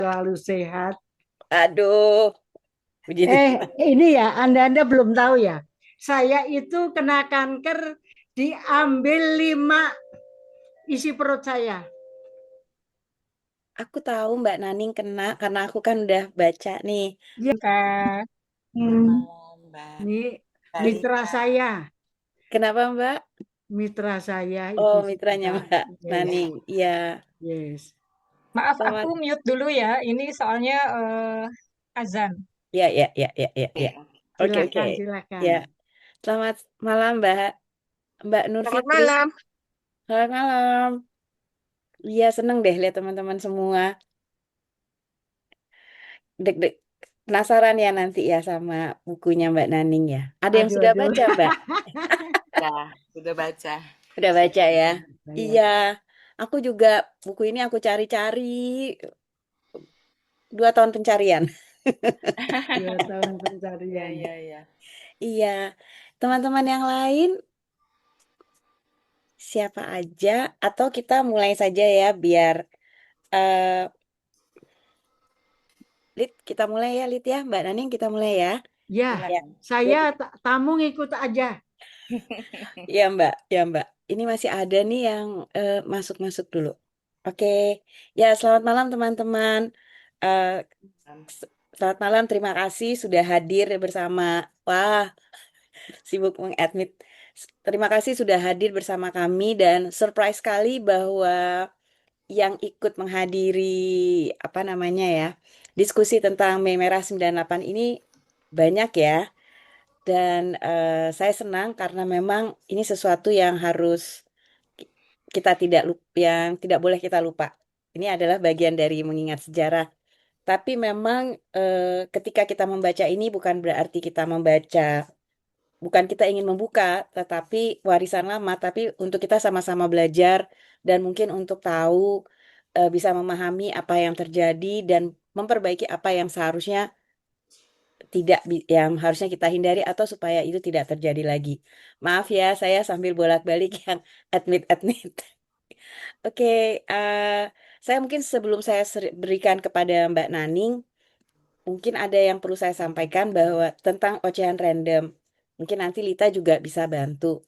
selalu sehat. Aduh, begini. Ini ya, Anda belum tahu ya. Saya itu kena kanker diambil 5 isi perut saya. Aku tahu Mbak Naning kena karena aku kan udah baca nih. Ya, Kak. Hmm. Malam, Mbak. ini Mbak mitra Lita. saya, Kenapa Mbak? mitra saya Oh, itu mitranya sudah. Mbak Yes, Naning. Iya, yes. Maaf, aku selamat. mute dulu ya. Ini soalnya azan. Ya, ya, ya, ya, ya, ya. Oke, oke. Silakan, silakan. Ya, selamat malam Mbak Nur Selamat Fitri. malam. Selamat malam. Iya, seneng deh lihat teman-teman semua. Dek-dek. Penasaran ya nanti ya sama bukunya Mbak Naning ya. Ada yang Aduh, sudah aduh. baca, Mbak? Ya, sudah baca. Udah baca ya? Saya Iya, aku juga buku ini aku cari-cari 2 tahun pencarian. 2 tahun Iya, pencarian. iya, iya. Iya, teman-teman yang lain siapa aja? Atau kita mulai saja ya biar eh Lid, kita mulai ya Lid ya, Mbak Naning kita mulai ya. Ya, Ya, Silakan. saya jadi tamu ngikut aja. ya Mbak, ya Mbak. Ini masih ada nih yang masuk-masuk dulu. Oke, ya selamat malam teman-teman. Eh, Selamat malam, terima kasih sudah hadir bersama. Wah, sibuk mengadmit. Terima kasih sudah hadir bersama kami dan surprise sekali bahwa yang ikut menghadiri apa namanya ya, diskusi tentang Mei Merah 98 ini banyak ya. Dan saya senang karena memang ini sesuatu yang harus kita tidak lupa, yang tidak boleh kita lupa. Ini adalah bagian dari mengingat sejarah. Tapi memang ketika kita membaca ini bukan berarti kita membaca, bukan kita ingin membuka, tetapi warisan lama, tapi untuk kita sama-sama belajar dan mungkin untuk tahu, bisa memahami apa yang terjadi dan memperbaiki apa yang seharusnya tidak, yang harusnya kita hindari atau supaya itu tidak terjadi lagi. Maaf ya, saya sambil bolak-balik yang admit-admit. Oke, saya mungkin sebelum saya berikan kepada Mbak Naning, mungkin ada yang perlu saya sampaikan bahwa tentang ocehan random. Mungkin nanti Lita juga bisa bantu.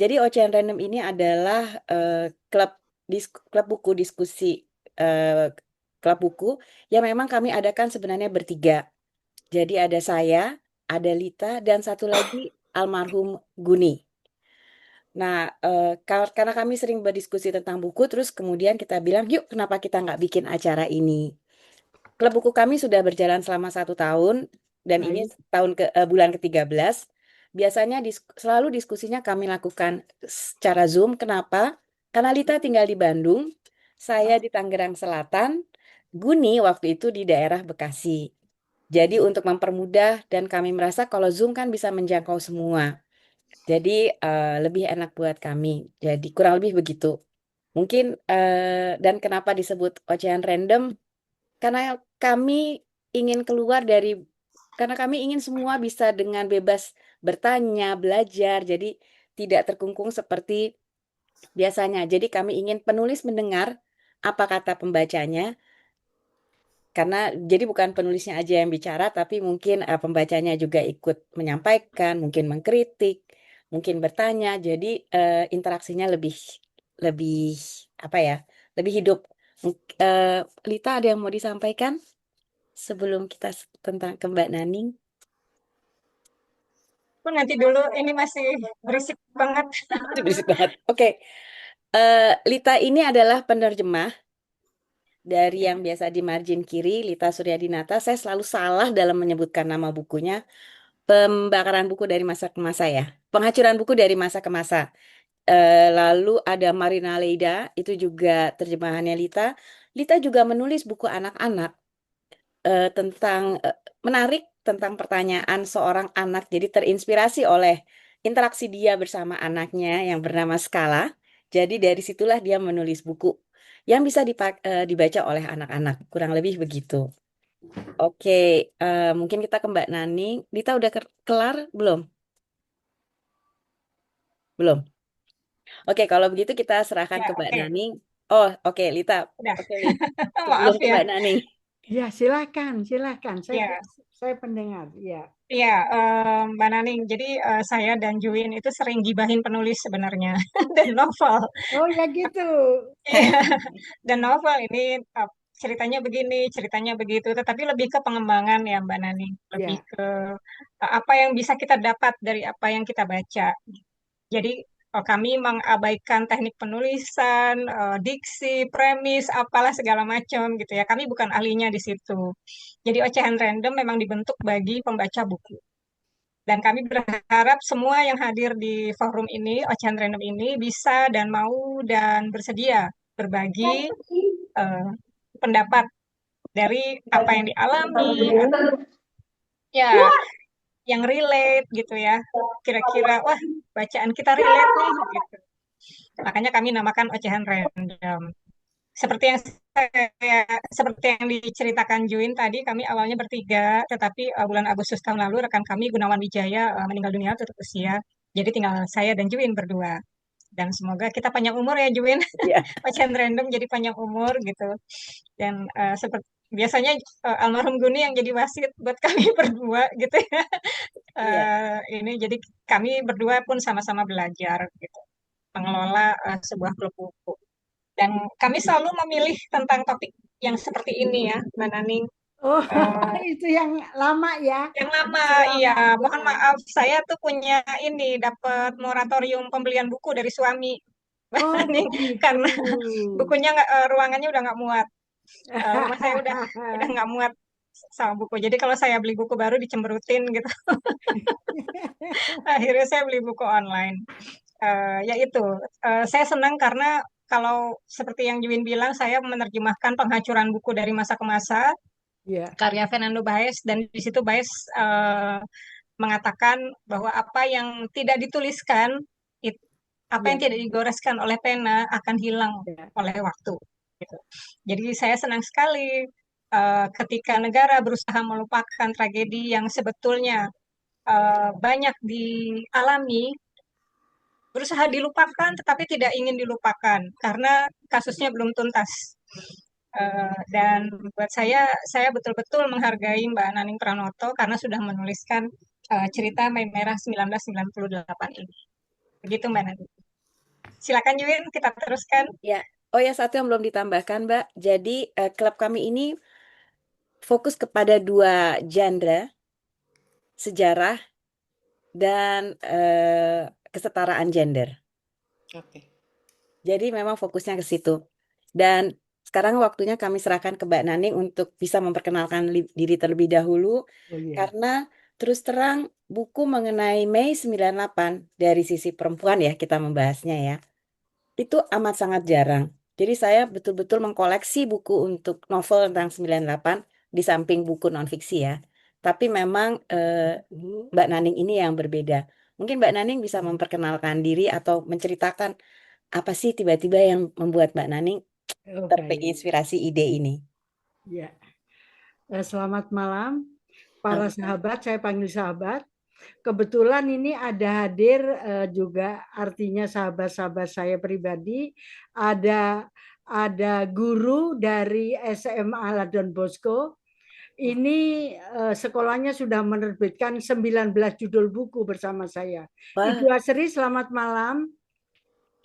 Jadi ocehan random ini adalah klub klub buku diskusi, eh, klub buku yang memang kami adakan sebenarnya bertiga. Jadi ada saya, ada Lita, dan satu lagi almarhum Guni. Nah, karena kami sering berdiskusi tentang buku, terus kemudian kita bilang, yuk kenapa kita nggak bikin acara ini? Klub buku kami sudah berjalan selama 1 tahun, dan ini Baik. bulan ke-13. Biasanya selalu diskusinya kami lakukan secara Zoom. Kenapa? Karena Lita tinggal di Bandung, saya di Tangerang Selatan, Guni waktu itu di daerah Bekasi. Jadi untuk mempermudah dan kami merasa kalau Zoom kan bisa menjangkau semua. Jadi lebih enak buat kami. Jadi kurang lebih begitu. Mungkin dan kenapa disebut ocehan random? Karena kami ingin keluar dari, karena kami ingin semua bisa dengan bebas bertanya, belajar. Jadi tidak terkungkung seperti biasanya. Jadi kami ingin penulis mendengar apa kata pembacanya. Karena jadi bukan penulisnya aja yang bicara, tapi mungkin pembacanya juga ikut menyampaikan, mungkin mengkritik, mungkin bertanya. Jadi interaksinya lebih lebih apa ya? Lebih hidup. Eh, Lita ada yang mau disampaikan sebelum kita tentang ke Mbak Naning? Aku nanti dulu, ini masih berisik banget. Itu berisik banget. Oke, Lita ini adalah penerjemah dari yang biasa di margin kiri, Lita Suryadinata. Saya selalu salah dalam menyebutkan nama bukunya. Pembakaran buku dari masa ke masa ya. Penghancuran buku dari masa ke masa. Lalu ada Marina Leida, itu juga terjemahannya Lita. Lita juga menulis buku anak-anak tentang menarik tentang pertanyaan seorang anak. Jadi terinspirasi oleh interaksi dia bersama anaknya yang bernama Skala. Jadi dari situlah dia menulis buku yang bisa dibaca oleh anak-anak. Kurang lebih begitu. Oke, mungkin kita ke Mbak Nani. Lita udah kelar belum? Belum. Oke, kalau begitu kita serahkan Ya, ke Mbak oke. Nani. Oh, oke, Lita. Udah. Oke, Lita. Sebelum Maaf ke ya. Mbak Nani. Ya, silakan, silakan. Ya, Saya pendengar. Ya. ya, Mbak Naning. Jadi saya dan Juin itu sering gibahin penulis sebenarnya dan novel. Oh ya gitu. Iya, dan novel ini ceritanya begini, ceritanya begitu, tetapi lebih ke pengembangan ya Mbak Naning, lebih Ya, ke apa yang bisa kita dapat dari apa yang kita baca. Jadi kami mengabaikan teknik penulisan, diksi, premis, apalah segala macam gitu ya. Kami bukan ahlinya di situ. Jadi ocehan random memang dibentuk bagi pembaca buku. Dan kami berharap semua yang hadir di forum ini, ocehan random ini, bisa dan mau dan bersedia berbagi eh, pendapat dari apa yang dialami, atau ya yang relate gitu ya. Kira-kira, wah bacaan kita relate nih gitu. Makanya kami namakan ocehan random. Seperti yang seperti yang diceritakan Juin tadi, kami awalnya bertiga, tetapi bulan Agustus tahun lalu rekan kami Gunawan Wijaya meninggal dunia tutup usia. Jadi tinggal saya dan Juin berdua. Dan semoga kita panjang umur ya Juin. Ya, Ocehan random jadi panjang umur gitu. Dan seperti biasanya almarhum Guni yang jadi wasit buat kami berdua gitu ya. iya, Ini jadi kami berdua pun sama-sama belajar gitu mengelola sebuah klub buku. Dan kami selalu memilih tentang topik yang seperti ini ya, Mbak Naning. oh Eh, itu yang lama ya. yang lama, iya. Selama Mohon ya. maaf, saya tuh punya ini dapat moratorium pembelian buku dari suami, Mbak Oh Naning, begitu. karena bukunya nggak, ruangannya udah nggak muat. Rumah saya udah nggak muat sama buku. Jadi kalau saya beli buku baru dicemberutin gitu. Akhirnya saya beli buku online. Ya itu, saya senang karena kalau seperti yang Juwin bilang, saya menerjemahkan penghancuran buku dari masa ke masa, Ya, karya Fernando Baez, dan di situ Baez mengatakan bahwa apa yang tidak dituliskan, it- apa ya, yang tidak digoreskan oleh pena akan hilang ya, oleh waktu. Gitu. Jadi saya senang sekali ketika negara berusaha melupakan tragedi yang sebetulnya banyak dialami, berusaha dilupakan tetapi tidak ingin dilupakan karena kasusnya belum tuntas. Dan buat saya betul-betul menghargai Mbak Naning Pranoto karena sudah menuliskan cerita Mei Merah 1998 ini. Begitu Mbak Naning. Silakan Juwin, kita teruskan. ya. Oh ya, satu yang belum ditambahkan, Mbak. Jadi klub kami ini fokus kepada dua genre, sejarah dan kesetaraan gender. Oke. Jadi memang fokusnya ke situ. Dan sekarang waktunya kami serahkan ke Mbak Naning untuk bisa memperkenalkan diri terlebih dahulu. oh iya. Karena terus terang buku mengenai Mei 98 dari sisi perempuan ya kita membahasnya ya. Itu amat sangat jarang. Jadi saya betul-betul mengkoleksi buku untuk novel tentang 98 di samping buku nonfiksi ya. Tapi memang Mbak Naning ini yang berbeda. Mungkin Mbak Naning bisa memperkenalkan diri atau menceritakan apa sih tiba-tiba yang membuat Mbak Naning Oh baik. terinspirasi ide ini? Ya. Selamat malam para sahabat, saya panggil sahabat. Kebetulan ini ada hadir juga artinya sahabat-sahabat saya pribadi, ada guru dari SMA Ladon Bosco. Ini sekolahnya sudah menerbitkan 19 judul buku bersama saya. Wah, Ibu Asri, selamat malam.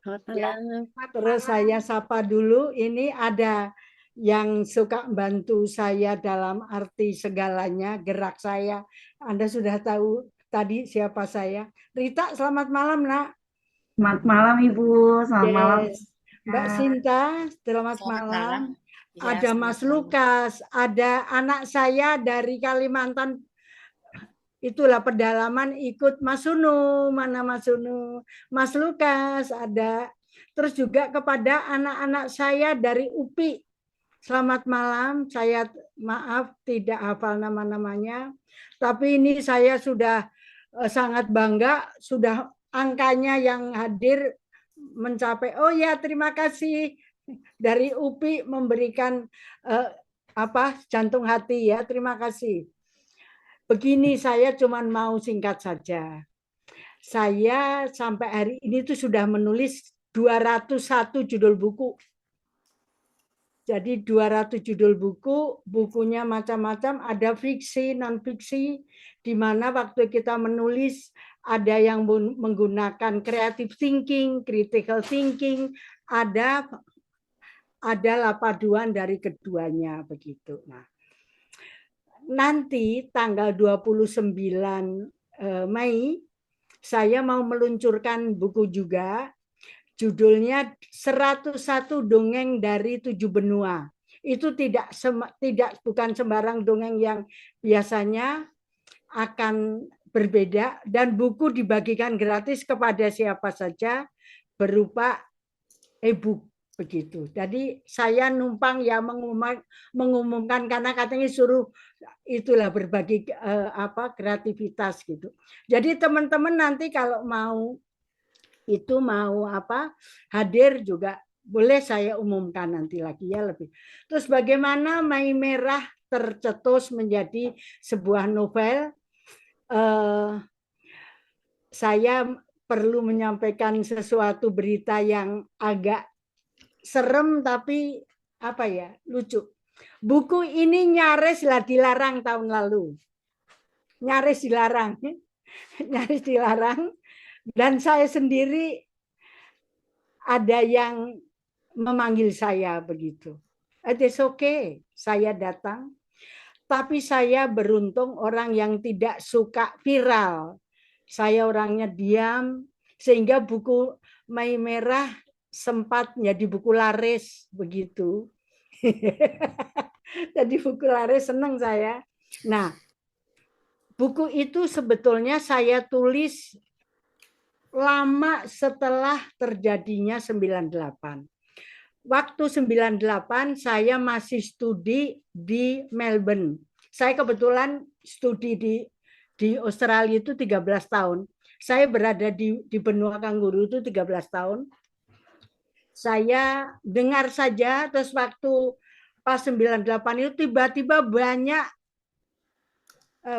selamat Ya, malam. terus saya sapa dulu. Ini ada yang suka bantu saya dalam arti segalanya, gerak saya. Anda sudah tahu tadi siapa saya. Rita, selamat malam, Nak. Selamat malam Ibu, selamat malam. Yes. Mbak Sinta, selamat Selamat malam. malam. Ya, Ada Mas Lukas, ada anak saya dari Kalimantan. Itulah pedalaman ikut Mas Sunu, mana Mas Sunu, Mas Lukas ada. Terus juga kepada anak-anak saya dari UPI. Selamat malam, saya maaf tidak hafal nama-namanya. Tapi ini saya sudah sangat bangga, sudah angkanya yang hadir mencapai. Oh ya, terima kasih dari UPI memberikan jantung hati ya, terima kasih. Begini, saya cuma mau singkat saja. Saya sampai hari ini tuh sudah menulis 201 judul buku. Jadi 200 judul buku, bukunya macam-macam, ada fiksi, non-fiksi, di mana waktu kita menulis ada yang menggunakan creative thinking, critical thinking, ada paduan dari keduanya begitu. Nah, nanti tanggal 29 Mei saya mau meluncurkan buku juga. Judulnya 101 dongeng dari 7 benua. Itu bukan sembarang dongeng yang biasanya akan berbeda, dan buku dibagikan gratis kepada siapa saja berupa e-book begitu. Jadi saya numpang ya mengumumkan karena katanya suruh itulah berbagi kreativitas gitu. Jadi teman-teman nanti kalau mau hadir juga boleh, saya umumkan nanti lagi ya lebih. Terus bagaimana Mei Merah tercetus menjadi sebuah novel? Saya perlu menyampaikan sesuatu berita yang agak serem tapi lucu. Buku ini nyaris lah dilarang tahun lalu. Nyaris dilarang. Dan saya sendiri ada yang memanggil saya begitu. It's okay, saya datang. Tapi saya beruntung orang yang tidak suka viral. Saya orangnya diam, sehingga buku Mei Merah sempat menjadi buku laris begitu. Jadi buku laris, senang saya. Nah, buku itu sebetulnya saya tulis lama setelah terjadinya 98. Waktu 98 saya masih studi di Melbourne. Saya kebetulan studi di Australia itu 13 tahun. Saya berada di benua kanguru itu 13 tahun. Saya dengar saja, terus waktu pas 98 itu tiba-tiba banyak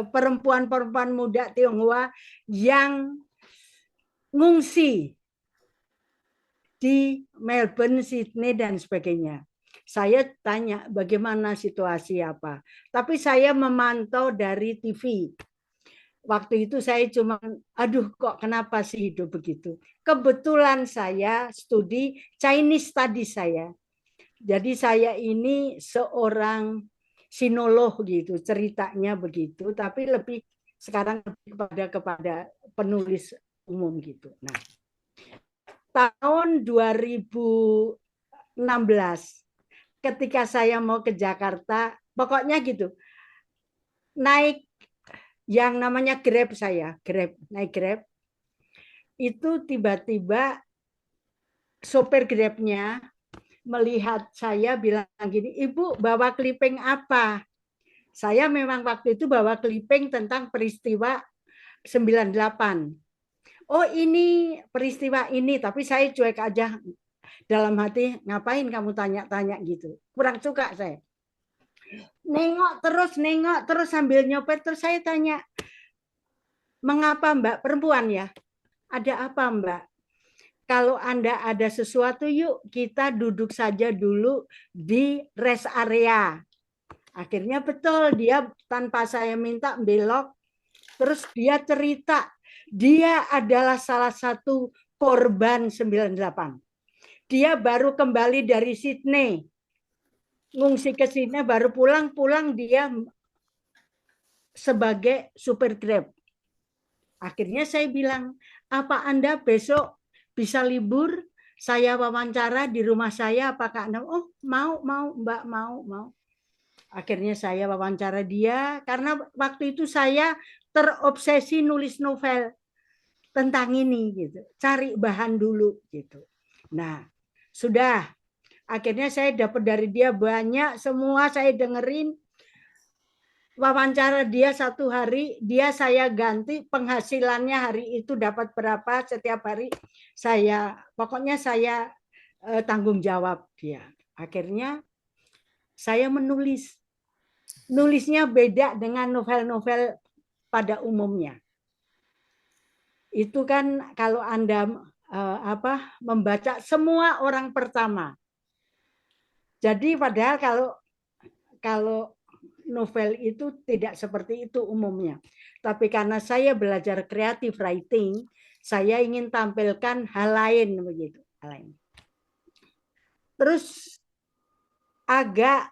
perempuan-perempuan muda Tionghoa yang ngungsi di Melbourne, Sydney, dan sebagainya. Saya tanya bagaimana situasi apa. Tapi saya memantau dari TV. Waktu itu saya cuma, kok kenapa sih hidup begitu. Kebetulan saya studi Chinese Studies saya. Jadi saya ini seorang sinolog gitu, ceritanya begitu. Tapi lebih sekarang kepada penulis umum gitu. Nah, tahun 2016 ketika saya mau ke Jakarta, pokoknya gitu, naik yang namanya Grab, naik Grab, itu tiba-tiba sopir Grabnya melihat saya bilang gini, Ibu bawa clipping apa? Saya memang waktu itu bawa clipping tentang peristiwa 98. Oh ini peristiwa ini, tapi saya cuek aja. Dalam hati, ngapain kamu tanya-tanya gitu. Kurang suka saya. Nengok terus sambil nyopet, terus saya tanya, mengapa Mbak, perempuan ya? Ada apa Mbak? Kalau Anda ada sesuatu, yuk kita duduk saja dulu di rest area. Akhirnya betul, dia tanpa saya minta belok, terus dia cerita, dia adalah salah satu korban 98. Dia baru kembali dari Sydney, ngungsi ke sini, baru pulang dia sebagai supir Grab. Akhirnya saya bilang, apa Anda besok bisa libur? Saya wawancara di rumah saya, apakah Anda? Oh mau Mbak, mau. Akhirnya saya wawancara dia, karena waktu itu saya terobsesi nulis novel tentang ini gitu, cari bahan dulu gitu. Nah, sudah. Akhirnya saya dapat dari dia banyak, semua saya dengerin. Wawancara dia 1 hari, dia saya ganti, penghasilannya hari itu dapat berapa setiap hari, pokoknya saya tanggung jawab dia. Akhirnya saya menulis. Nulisnya beda dengan novel-novel pada umumnya. Itu kan kalau Anda membaca semua orang pertama. Jadi padahal kalau novel itu tidak seperti itu umumnya. Tapi karena saya belajar creative writing, saya ingin tampilkan hal lain begitu, hal lain. Terus agak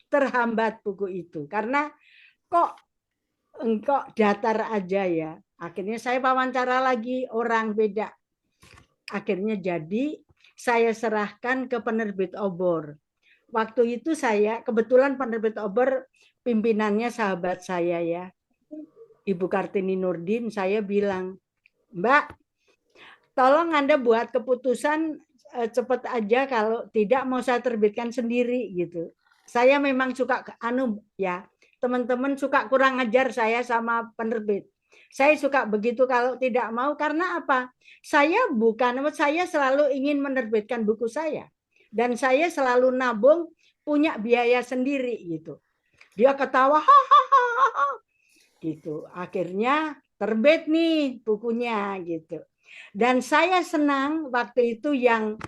terhambat buku itu karena kok datar aja ya. Akhirnya saya wawancara lagi orang beda. Akhirnya jadi saya serahkan ke penerbit Obor. Waktu itu saya kebetulan penerbit Obor pimpinannya sahabat saya ya, Ibu Kartini Nurdin. Saya bilang, Mbak, tolong Anda buat keputusan cepat aja, kalau tidak mau saya terbitkan sendiri gitu. Saya memang suka ya, teman-teman suka kurang ajar saya sama penerbit. Saya suka begitu kalau tidak mau, karena apa? Saya selalu ingin menerbitkan buku saya. Dan saya selalu nabung, punya biaya sendiri gitu. Dia ketawa, hahaha, gitu. Akhirnya terbit nih bukunya gitu. Dan saya senang waktu itu yang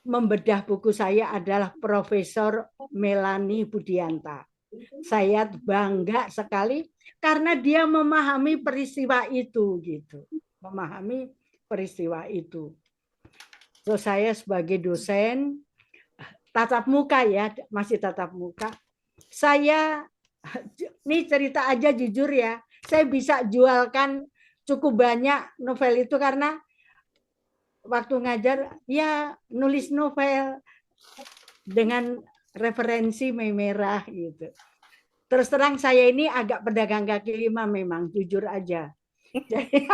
membedah buku saya adalah Profesor Melanie Budianta. Saya bangga sekali karena dia memahami peristiwa itu gitu. Memahami peristiwa itu. So, saya sebagai dosen tatap muka ya, masih tatap muka. Saya ini cerita aja jujur ya, saya bisa jualkan cukup banyak novel itu karena waktu ngajar ya nulis novel dengan referensi Mei Merah gitu. Terus terang saya ini agak pedagang kaki lima memang, jujur aja. Jadi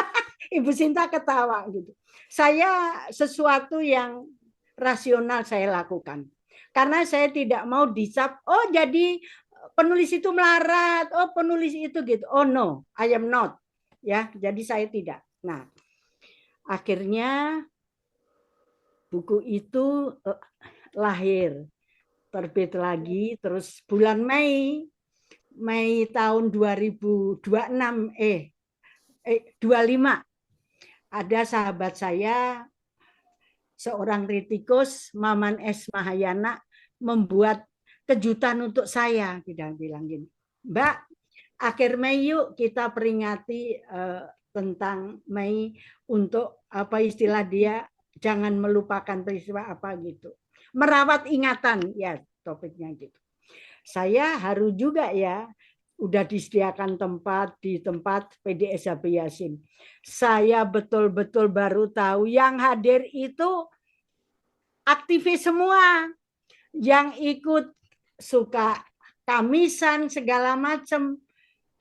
Ibu Sinta ketawa gitu. Saya sesuatu yang rasional saya lakukan. Karena saya tidak mau dicap, oh jadi penulis itu melarat, oh penulis itu gitu. Oh no, I am not. Ya, jadi saya tidak. Nah, akhirnya buku itu lahir, terbit lagi, terus bulan Mei tahun 2026 25 ada sahabat saya seorang kritikus, Maman S. Mahayana, membuat kejutan untuk saya. Dia bilang gini, Mbak, akhir Mei yuk kita peringati tentang Mei untuk apa istilah dia, jangan melupakan peristiwa apa gitu. Merawat ingatan ya topiknya gitu. Saya haru juga ya, udah disediakan tempat di tempat PDS Habib Yasin. Saya betul-betul baru tahu yang hadir itu aktivis semua, yang ikut suka kamisan segala macam.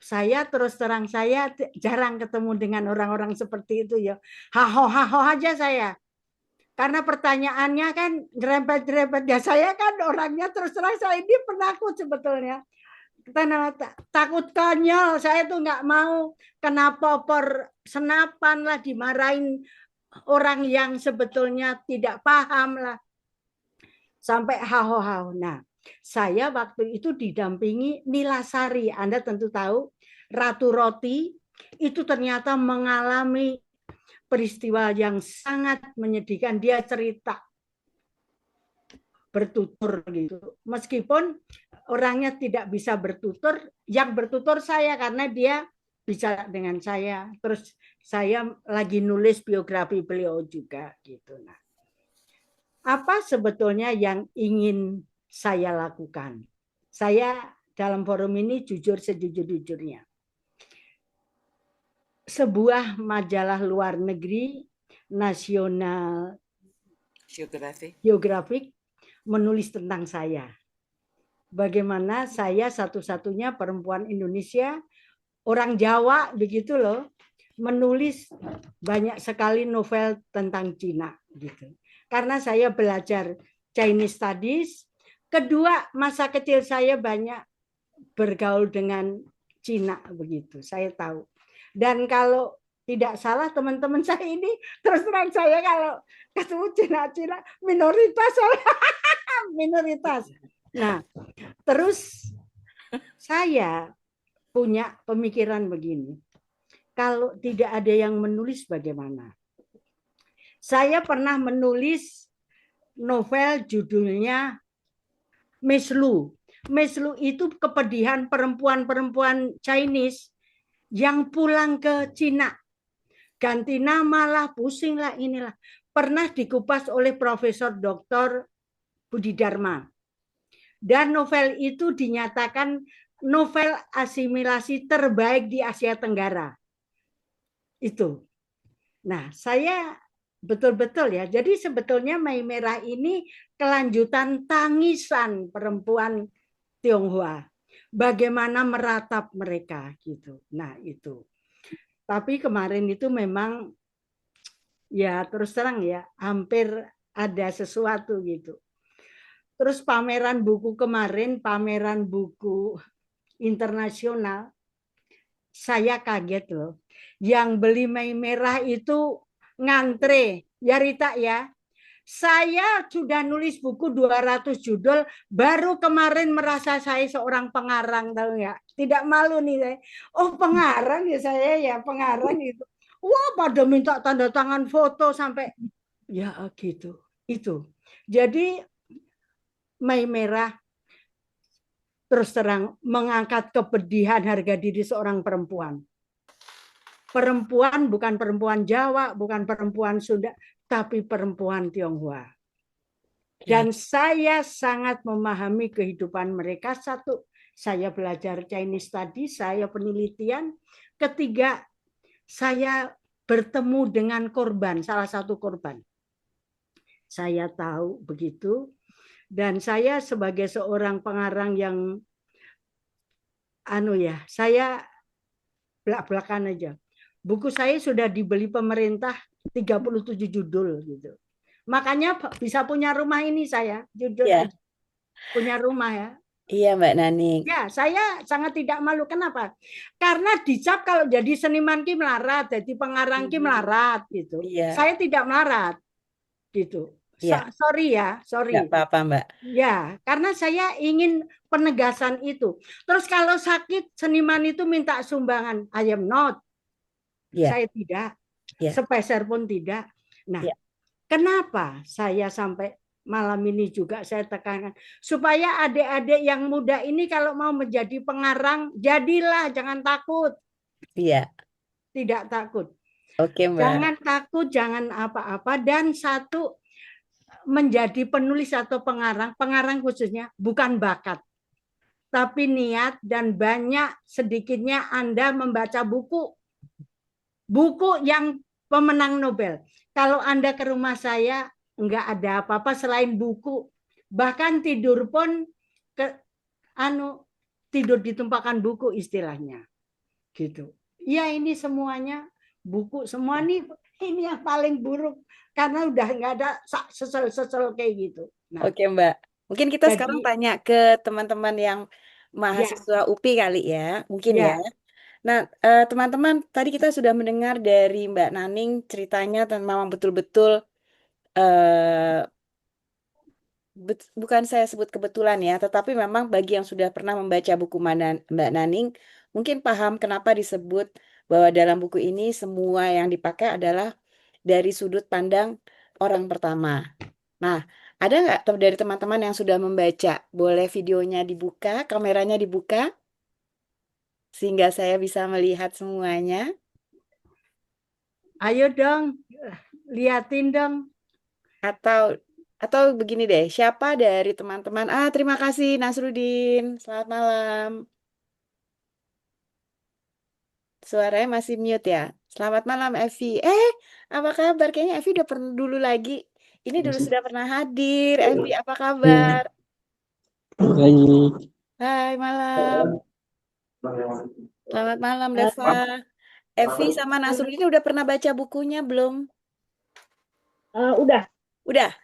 Saya terus terang saya jarang ketemu dengan orang-orang seperti itu ya. Haho aja saya. Karena pertanyaannya kan nyerempet-nyerempet ya, saya kan orangnya terus terang saya ini penakut sebetulnya. Takut konyol, saya tuh nggak mau kena popor senapan lah, dimarahin orang yang sebetulnya tidak paham lah, sampai haho. Nah, saya waktu itu didampingi Nilasari. Anda tentu tahu Ratu Roti itu ternyata mengalami peristiwa yang sangat menyedihkan. Dia cerita bertutur gitu. Meskipun orangnya tidak bisa bertutur, yang bertutur saya karena dia bicara dengan saya. Terus saya lagi nulis biografi beliau juga gitu. Nah, apa sebetulnya yang ingin saya lakukan? Saya dalam forum ini jujur sejujur-jujurnya. Sebuah majalah luar negeri, National Geographic, menulis tentang saya. Bagaimana saya satu-satunya perempuan Indonesia, orang Jawa begitu loh, menulis banyak sekali novel tentang Cina gitu. Karena saya belajar Chinese Studies. Kedua, masa kecil saya banyak bergaul dengan Cina begitu. Saya tahu. Dan kalau tidak salah teman-teman saya ini, terus terang saya kalau ketemu Cina minoritas. Minoritas. Nah, terus saya punya pemikiran begini. Kalau tidak ada yang menulis bagaimana? Saya pernah menulis novel judulnya Meslu. Meslu itu kepedihan perempuan-perempuan Chinese yang pulang ke Cina. Ganti nama lah, pusing lah, inilah. Pernah dikupas oleh Profesor Dr. Budi Dharma. Dan novel itu dinyatakan novel asimilasi terbaik di Asia Tenggara. Itu. Nah, saya betul-betul ya. Jadi sebetulnya Mai Merah ini kelanjutan tangisan perempuan Tionghoa. Bagaimana meratap mereka gitu. Nah, itu. Tapi kemarin itu memang ya terus terang ya hampir ada sesuatu gitu. Terus pameran buku kemarin, pameran buku internasional, saya kaget loh. Yang beli Mai Merah itu ngantre, ya Rita ya. Saya sudah nulis buku 200 judul, baru kemarin merasa saya seorang pengarang, tahu nggak? Tidak malu nih saya. Oh pengarang ya saya ya, pengarang itu. Wah pada minta tanda tangan foto sampai, ya gitu. Itu. Jadi Mai Merah terus terang mengangkat kepedihan harga diri seorang perempuan. Perempuan bukan perempuan Jawa, bukan perempuan Sunda, tapi perempuan Tionghoa. Dan saya sangat memahami kehidupan mereka. Satu, saya belajar Chinese tadi, saya penelitian. Ketiga, saya bertemu dengan korban, salah satu korban. Saya tahu begitu. Dan saya sebagai seorang pengarang yang saya belak-belakan aja. Buku saya sudah dibeli pemerintah 37 judul gitu. Makanya bisa punya rumah ini saya, jujur aja. Punya rumah ya. Iya Mbak Naning. Ya, saya sangat tidak malu. Kenapa? Karena dicap kalau jadi seniman ki melarat, jadi pengarang ki melarat gitu. Iya. Saya tidak melarat gitu. Sorry ya, sorry. Nggak apa-apa Mbak. Ya, karena saya ingin penegasan itu. Terus kalau sakit seniman itu minta sumbangan, I am not. Saya tidak, sepeser pun tidak. Nah, kenapa saya sampai malam ini juga saya tekankan supaya adik-adik yang muda ini kalau mau menjadi pengarang, jadilah, jangan takut. Iya. Tidak takut. Oke Mbak. Jangan takut, jangan apa-apa. Dan satu, menjadi penulis atau pengarang khususnya bukan bakat, tapi niat dan banyak sedikitnya Anda membaca buku yang pemenang Nobel. Kalau Anda ke rumah saya enggak ada apa-apa selain buku, bahkan tidur pun tidur ditumpahkan buku istilahnya, gitu. Ya ini semuanya buku, semua ini yang paling buruk karena udah enggak ada sesel kayak gitu. Nah, oke Mbak, mungkin kita sekarang tanya ke teman-teman yang mahasiswa UPI kali ya, mungkin ya. Nah, teman-teman, tadi kita sudah mendengar dari Mbak Naning ceritanya tentang betul-betul bukan saya sebut kebetulan ya, tetapi memang bagi yang sudah pernah membaca buku Mbak Naning, mungkin paham kenapa disebut bahwa dalam buku ini semua yang dipakai adalah dari sudut pandang orang pertama. Nah, ada nggak dari teman-teman yang sudah membaca? Boleh videonya dibuka, kameranya dibuka? Sehingga saya bisa melihat semuanya. Ayo dong, liatin dong. Atau begini deh, siapa dari teman-teman? Terima kasih Nasruddin. Selamat malam. Suaranya masih mute ya. Selamat malam Evi. Apa kabar? Kayaknya Evi udah pernah dulu lagi. Ini dulu sudah pernah hadir. Evi, apa kabar? Hai, malam. Selamat malam, Deva. Evi sama Nasruddin udah pernah baca bukunya belum? Udah. Udah?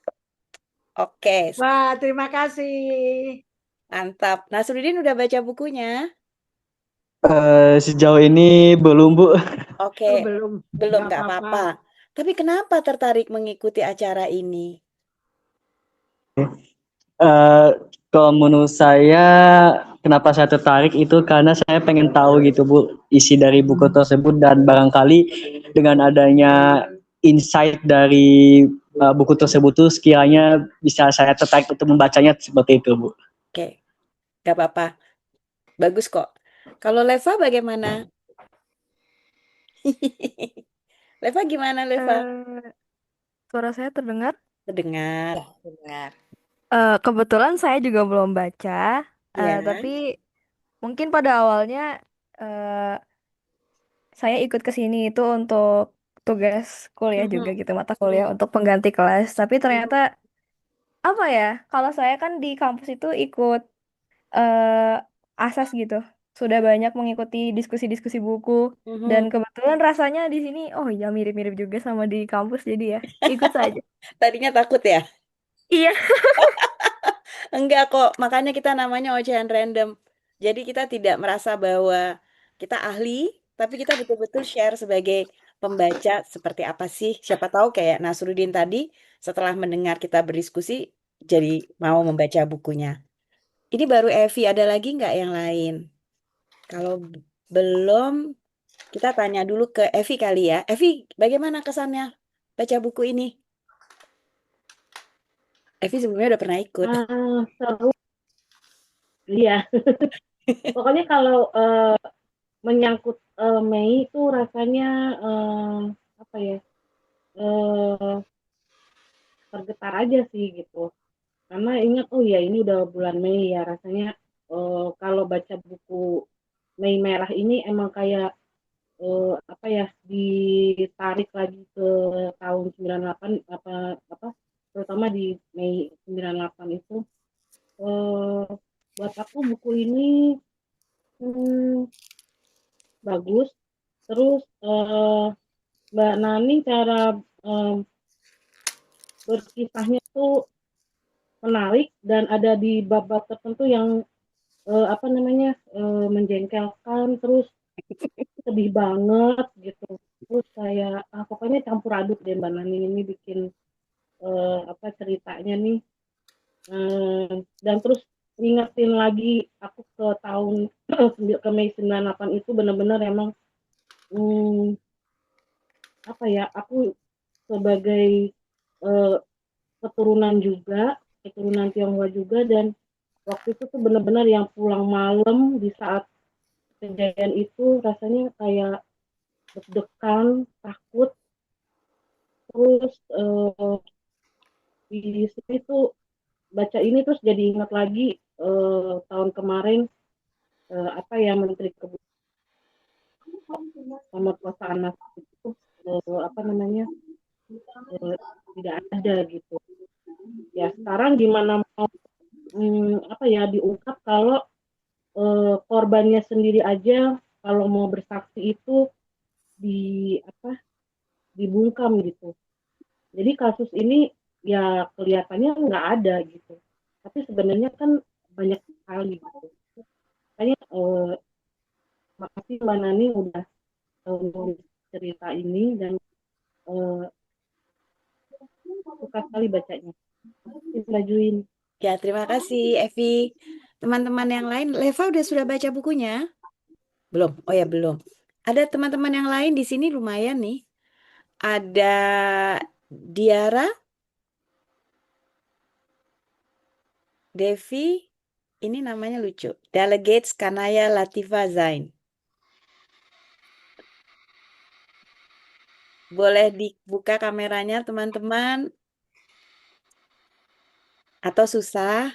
Oke. Wah, terima kasih. Mantap. Nasruddin udah baca bukunya? Sejauh ini belum, Bu. Oh, Oke. belum Nggak apa-apa. Tapi kenapa tertarik mengikuti acara ini? Kalau menurut saya, kenapa saya tertarik itu karena saya pengen tahu gitu, Bu, isi dari buku tersebut, dan barangkali dengan adanya insight dari buku tersebut tuh sekiranya bisa saya tertarik untuk membacanya seperti itu, Bu. Oke, nggak apa-apa. Bagus kok. Kalau Leva bagaimana? Leva gimana, Leva? Suara saya terdengar? Terdengar. Dengar. Kebetulan saya juga belum baca, Ya. tapi mungkin pada awalnya eh, saya ikut ke sini itu untuk tugas kuliah juga gitu, mata kuliah untuk pengganti kelas. Tapi ternyata apa ya? Kalau saya kan di kampus itu ikut asas gitu. Sudah banyak mengikuti diskusi-diskusi buku dan kebetulan rasanya di sini oh ya mirip-mirip juga sama di kampus jadi ya ikut saja. Tadinya takut ya? Iya. Enggak kok, makanya kita namanya ocehan random. Jadi kita tidak merasa bahwa kita ahli, tapi kita betul-betul share sebagai pembaca seperti apa sih. Siapa tahu kayak Nasruddin tadi, setelah mendengar kita berdiskusi, jadi mau membaca bukunya. Ini baru Evi, ada lagi nggak yang lain? Kalau belum, kita tanya dulu ke Evi kali ya. Evi, bagaimana kesannya baca buku ini? Evi sebelumnya udah pernah ikut. Seru. Iya. Pokoknya kalau menyangkut Mei itu rasanya apa ya? Tergetar aja sih gitu. Karena ingat oh ya ini udah bulan Mei ya rasanya kalau baca buku Mei Merah ini emang kayak apa ya ditarik lagi ke tahun 98 apa terutama di Mei 98 itu buat aku buku ini bagus. Terus Mbak Nani cara berkisahnya tuh menarik dan ada di bab-bab tertentu yang apa namanya menjengkelkan, terus sedih banget gitu. Terus saya pokoknya campur aduk deh Mbak Nani ini bikin apa ceritanya nih. Dan terus ngingetin lagi aku ke tahun ke Mei 98 itu benar-benar emang apa ya aku sebagai keturunan Tionghoa juga dan waktu itu tuh benar-benar yang pulang malam di saat kejadian itu rasanya kayak deg-degan, takut. Terus di sini tuh baca ini terus jadi ingat lagi tahun kemarin apa ya Menteri Pemerkosaan anak itu apa namanya tidak ada gitu. Ya sekarang gimana mau apa ya diungkap kalau korbannya sendiri aja kalau mau bersaksi itu dibungkam gitu. Jadi kasus ini ya kelihatannya nggak ada gitu. Tapi sebenarnya kan banyak sekali gitu. Makanya makasih Mbak Nani udah nulis cerita ini dan suka sekali bacanya. Mbak Juin. Ya, terima kasih Evi. Teman-teman yang lain, Leva sudah baca bukunya? Belum? Oh ya, belum. Ada teman-teman yang lain di sini lumayan nih. Ada Diara, Devi, ini namanya lucu. Delegates Kanaya Latifa Zain. Boleh dibuka kameranya teman-teman? Atau susah?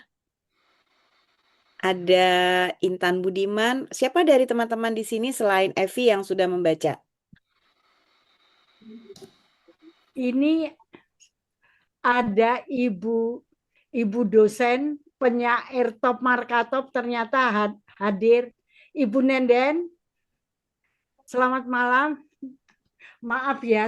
Ada Intan Budiman. Siapa dari teman-teman di sini selain Evi yang sudah membaca? Ini ada ibu dosen penyair top markatop ternyata hadir. Ibu Nenden, selamat malam. Maaf ya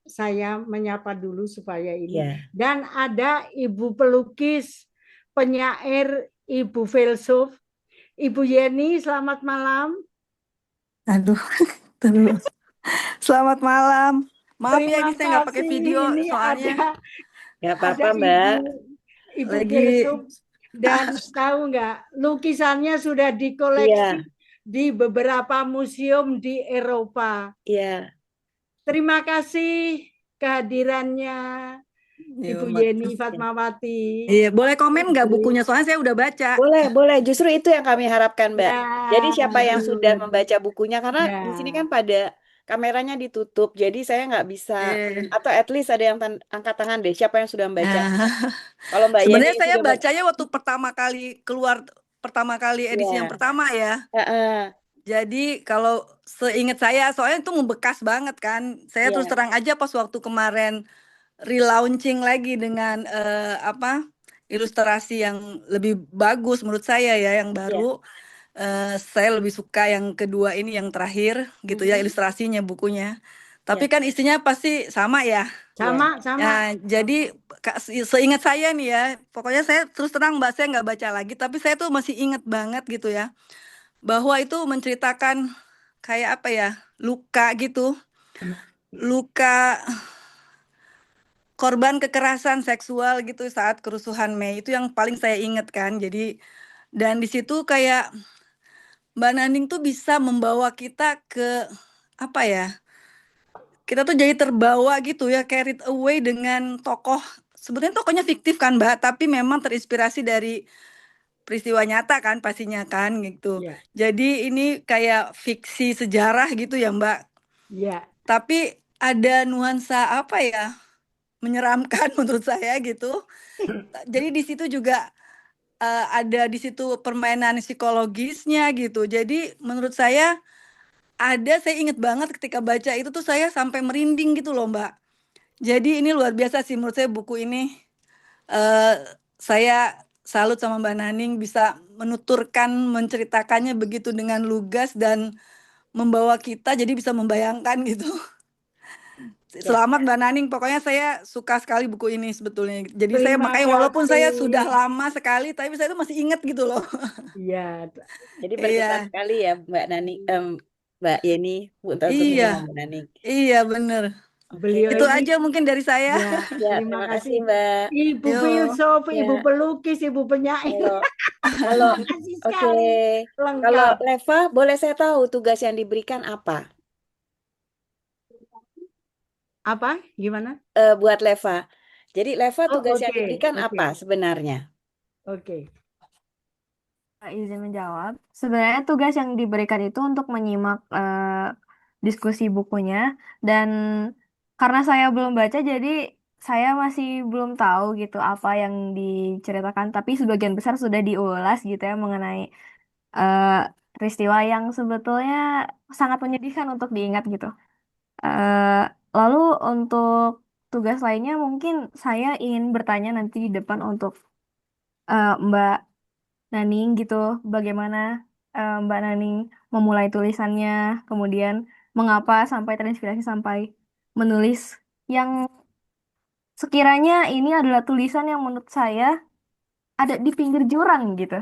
saya menyapa dulu supaya ini. Ya. Dan ada ibu pelukis, penyair, ibu filsuf, Ibu Yeni, selamat malam. Aduh, terus. Selamat malam. Maaf ya ini saya nggak pakai kasih. video Ini soalnya Nggak apa-apa, ada Mbak. ibu lagi filsuf dan tahu nggak lukisannya sudah dikoleksi di beberapa museum di Eropa. Iya. Terima kasih kehadirannya Iya, Ibu Mbak. Yeni Fatmawati. Iya, boleh komen nggak bukunya? Soalnya saya udah baca. Boleh. Justru itu yang kami harapkan, Mbak. Ya, Jadi siapa yang sudah aduh. membaca bukunya, karena Ya, di sini kan pada kameranya ditutup, jadi saya nggak bisa, atau at least ada yang angkat tangan deh, siapa yang sudah membaca. Kalau Mbak Yeni Sebenarnya saya sudah baca, bacanya waktu pertama kali keluar, pertama kali edisi ya. yang pertama ya. Heeh. Jadi kalau seingat saya, soalnya itu membekas banget kan. Saya terus Iya. terang aja pas waktu kemarin relaunching lagi dengan ilustrasi yang lebih bagus menurut saya ya, yang baru. Saya lebih suka yang kedua ini, yang terakhir gitu ya, ilustrasinya, bukunya. Tapi Ya. kan isinya pasti sama ya. sama. Ya, jadi seingat saya nih ya, pokoknya saya terus terang Mbak, saya nggak baca lagi, tapi saya tuh masih ingat banget gitu ya, bahwa itu menceritakan kayak apa ya, luka gitu, luka korban kekerasan seksual gitu saat kerusuhan Mei, itu yang paling saya ingat kan. Jadi, dan di situ kayak Mbak Naning tuh bisa membawa kita ke apa ya, kita tuh jadi terbawa gitu ya, carried away dengan tokoh. Sebetulnya tokohnya fiktif kan Mbak, tapi memang terinspirasi dari peristiwa nyata kan pastinya kan gitu. Ya, Jadi ini kayak fiksi sejarah gitu ya Mbak. ya. Tapi ada nuansa apa ya, menyeramkan menurut saya gitu. Jadi di situ juga ada di situ permainan psikologisnya gitu. Jadi menurut saya saya inget banget ketika baca itu tuh saya sampai merinding gitu loh Mbak. Jadi ini luar biasa sih menurut saya buku ini. Saya salut sama Mbak Naning bisa menuturkan, menceritakannya begitu dengan lugas dan membawa kita jadi bisa membayangkan gitu. Selamat Mbak Naning, pokoknya saya suka sekali buku ini sebetulnya. Jadi saya Terima makanya walaupun saya kasih. sudah lama sekali, tapi saya itu masih ingat gitu loh. Iya, Jadi berkesan Iya, sekali ya Mbak Nani, Mbak Yeni, untuk iya, Mbak Nani. iya bener. beliau Itu ini aja mungkin dari saya. ya, Ya, terima terima kasih kasih. Mbak. Ibu Yo. filsuf, Ya. ibu pelukis, ibu penyair. Kalau Terima kasih oke, sekali. kalau Lengkap. Leva, boleh saya tahu tugas yang diberikan apa? Apa? Gimana? Buat Leva. Jadi Leva Oh, tugas yang oke, diberikan oke. apa sebenarnya? Oke. Izin menjawab. Sebenarnya tugas yang diberikan itu untuk menyimak diskusi bukunya, dan karena saya belum baca jadi saya masih belum tahu gitu apa yang diceritakan, tapi sebagian besar sudah diulas gitu ya mengenai eh, peristiwa yang sebetulnya sangat menyedihkan untuk diingat gitu. Eh, Lalu untuk tugas lainnya mungkin saya ingin bertanya nanti di depan untuk Mbak Naning gitu, bagaimana Mbak Naning memulai tulisannya, kemudian mengapa sampai terinspirasi sampai menulis yang sekiranya ini adalah tulisan yang menurut saya ada di pinggir jurang gitu.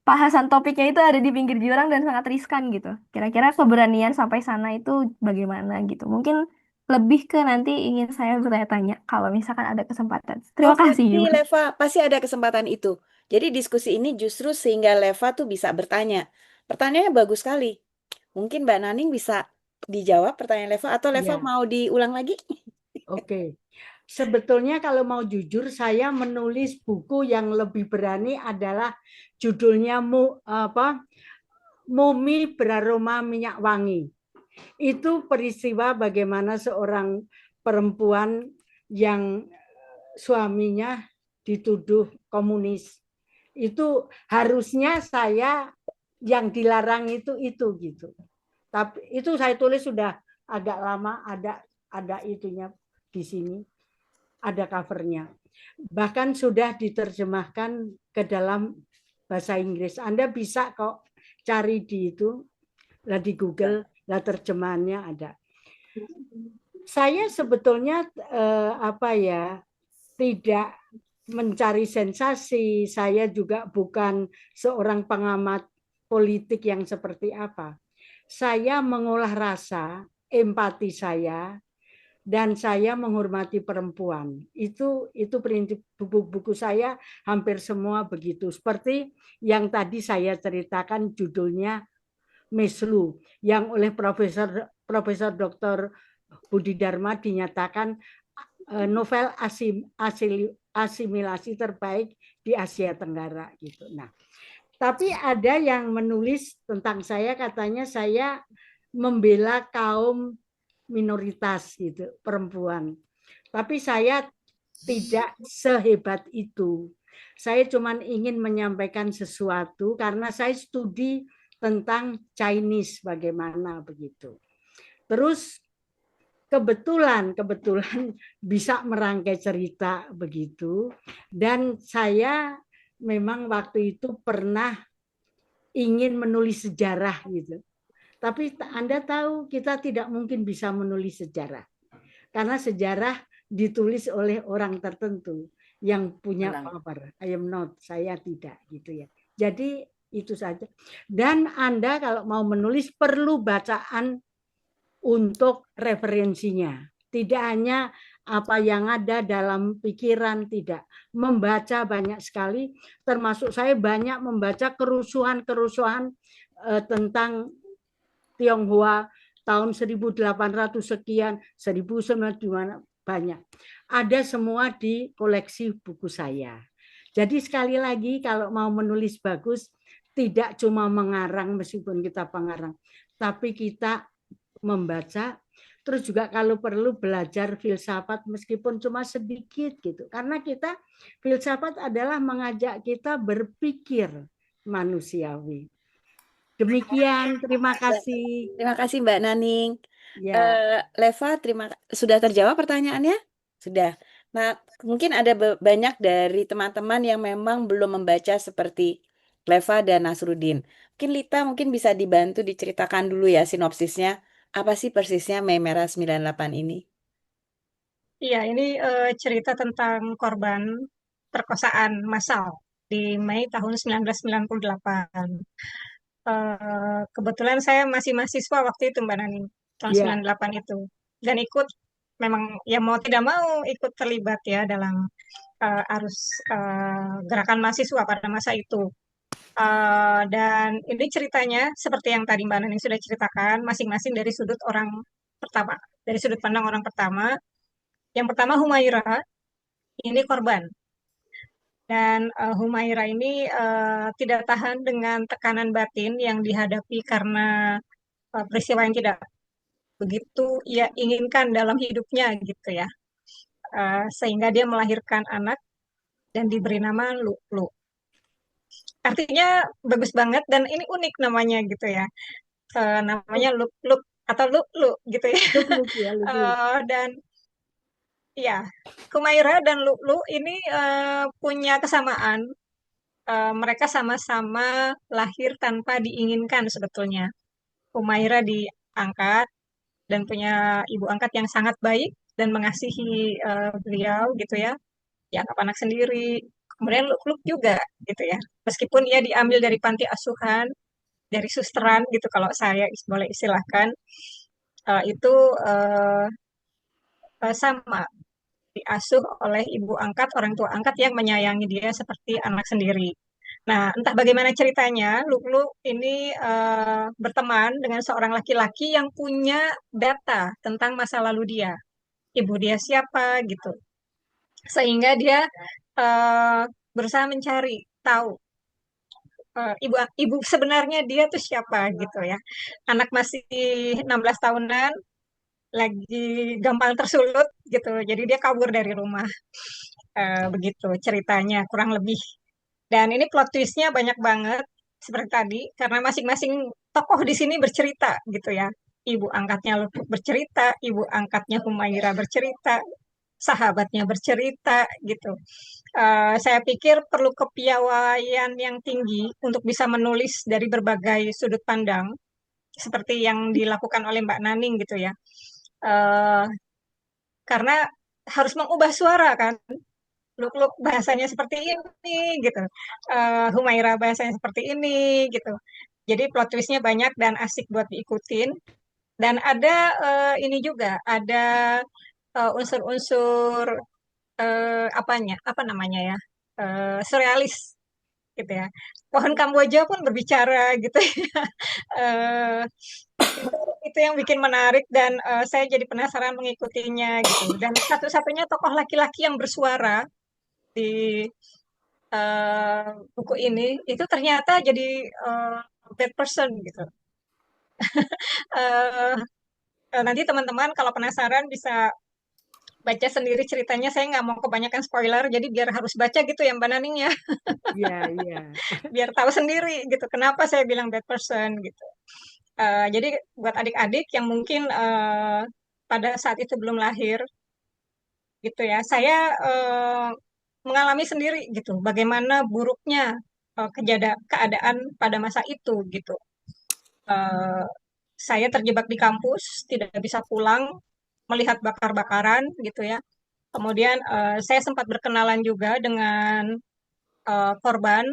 Bahasan topiknya itu ada di pinggir jurang dan sangat riskan gitu. Kira-kira keberanian sampai sana itu bagaimana gitu. Mungkin lebih ke nanti ingin saya bertanya-tanya kalau misalkan ada kesempatan. Terima kasih. Pasti Leva, pasti ada kesempatan itu. Jadi diskusi ini justru sehingga Leva tuh bisa bertanya. Pertanyaannya bagus sekali. Mungkin Mbak Naning bisa dijawab pertanyaan Leva, atau Leva Ya, mau diulang lagi? oke. Sebetulnya kalau mau jujur, saya menulis buku yang lebih berani adalah judulnya Mumi Beraroma Minyak Wangi. Itu peristiwa bagaimana seorang perempuan yang suaminya dituduh komunis. Itu harusnya saya yang dilarang itu gitu. Tapi itu saya tulis sudah agak lama, ada itunya di sini. Ada covernya. Bahkan sudah diterjemahkan ke dalam bahasa Inggris. Anda bisa kok cari di itu, lah di Google, lah terjemahannya ada. Saya sebetulnya tidak mencari sensasi. Saya juga bukan seorang pengamat politik yang seperti apa. Saya mengolah rasa, empati saya, dan saya menghormati perempuan. Itu prinsip buku-buku saya hampir semua begitu. Seperti yang tadi saya ceritakan judulnya Meslu, yang oleh Profesor Dr. Budi Dharma dinyatakan novel asimilasi terbaik di Asia Tenggara gitu. Nah, tapi ada yang menulis tentang saya, katanya saya membela kaum minoritas gitu, perempuan. Tapi saya tidak sehebat itu. Saya cuma ingin menyampaikan sesuatu karena saya studi tentang Chinese bagaimana begitu. Terus kebetulan bisa merangkai cerita begitu, dan saya memang waktu itu pernah ingin menulis sejarah gitu. Tapi Anda tahu kita tidak mungkin bisa menulis sejarah karena sejarah ditulis oleh orang tertentu yang punya power. I am not, saya tidak gitu ya. Jadi itu saja. Dan Anda kalau mau menulis perlu bacaan untuk referensinya. Tidak hanya apa yang ada dalam pikiran, tidak. Membaca banyak sekali, termasuk saya banyak membaca kerusuhan-kerusuhan tentang Tionghoa tahun 1800 sekian, 1900 banyak. Ada semua di koleksi buku saya. Jadi sekali lagi kalau mau menulis bagus, tidak cuma mengarang meskipun kita pengarang, tapi kita membaca, terus juga kalau perlu belajar filsafat meskipun cuma sedikit gitu. Karena kita filsafat adalah mengajak kita berpikir manusiawi. Demikian, terima kasih. Terima kasih Mbak Naning. Ya. Leva, sudah terjawab pertanyaannya? Sudah. Nah, mungkin ada banyak dari teman-teman yang memang belum membaca seperti Leva dan Nasruddin. Mungkin Lita bisa dibantu diceritakan dulu ya sinopsisnya. Apa sih persisnya Mei Merah 98 ini? Iya, ini cerita tentang korban perkosaan massal di Mei tahun 1998. Kebetulan saya masih mahasiswa waktu itu Mbak Nani, tahun 98 itu. Dan ikut, memang ya mau tidak mau ikut terlibat ya dalam arus gerakan mahasiswa pada masa itu. Dan ini ceritanya seperti yang tadi Mbak Nani sudah ceritakan, masing-masing dari sudut orang pertama, dari sudut pandang orang pertama. Yang pertama Humaira, ini korban. Dan Humaira ini tidak tahan dengan tekanan batin yang dihadapi karena peristiwa yang tidak begitu ia inginkan dalam hidupnya gitu ya. Sehingga dia melahirkan anak dan diberi nama Lu. Artinya bagus banget dan ini unik namanya gitu ya. Namanya Lu atau Lu gitu ya. Dan ya, Humaira dan Lu ini punya kesamaan. Mereka sama-sama lahir tanpa diinginkan sebetulnya. Humaira diangkat dan punya ibu angkat yang sangat baik dan mengasihi beliau gitu ya. Dianggap anak sendiri. Kemudian Lu juga gitu ya. Meskipun ia diambil dari panti asuhan, dari susteran gitu kalau saya boleh istilahkan, itu sama diasuh oleh ibu angkat, orang tua angkat yang menyayangi dia seperti anak sendiri. Nah, entah bagaimana ceritanya, Lu ini berteman dengan seorang laki-laki yang punya data tentang masa lalu dia. Ibu dia siapa gitu. Sehingga dia berusaha mencari tahu ibu sebenarnya dia tuh siapa gitu ya. Anak masih 16 tahunan, lagi gampang tersulut gitu. Jadi dia kabur dari rumah. Begitu ceritanya kurang lebih. Dan ini plot twistnya banyak banget seperti tadi karena masing-masing tokoh di sini bercerita gitu ya. Ibu angkatnya Lutfi bercerita, ibu angkatnya Humaira bercerita, sahabatnya bercerita gitu. Saya pikir perlu kepiawaian yang tinggi untuk bisa menulis dari berbagai sudut pandang seperti yang dilakukan oleh Mbak Naning gitu ya. Karena harus mengubah suara kan. Luk bahasanya seperti ini gitu. Humaira bahasanya seperti ini gitu. Jadi plot twistnya banyak dan asik buat diikutin. Dan ada ini juga, ada unsur-unsur apa namanya ya, surrealis gitu ya. Pohon Kamboja pun berbicara gitu ya. itu itu yang bikin menarik dan saya jadi penasaran mengikutinya gitu. Dan satu-satunya tokoh laki-laki yang bersuara di buku ini itu ternyata jadi bad person gitu. Eh, Nanti teman-teman kalau penasaran bisa baca sendiri ceritanya. Saya nggak mau kebanyakan spoiler, jadi biar harus baca gitu ya Mbak Naning ya, Iya, iya. biar tahu sendiri gitu kenapa saya bilang bad person gitu. Jadi buat adik-adik yang mungkin pada saat itu belum lahir gitu ya, saya mengalami sendiri gitu bagaimana buruknya keadaan pada masa itu gitu. Eh, saya terjebak di kampus, tidak bisa pulang, melihat bakar-bakaran gitu ya. Kemudian saya sempat berkenalan juga dengan korban.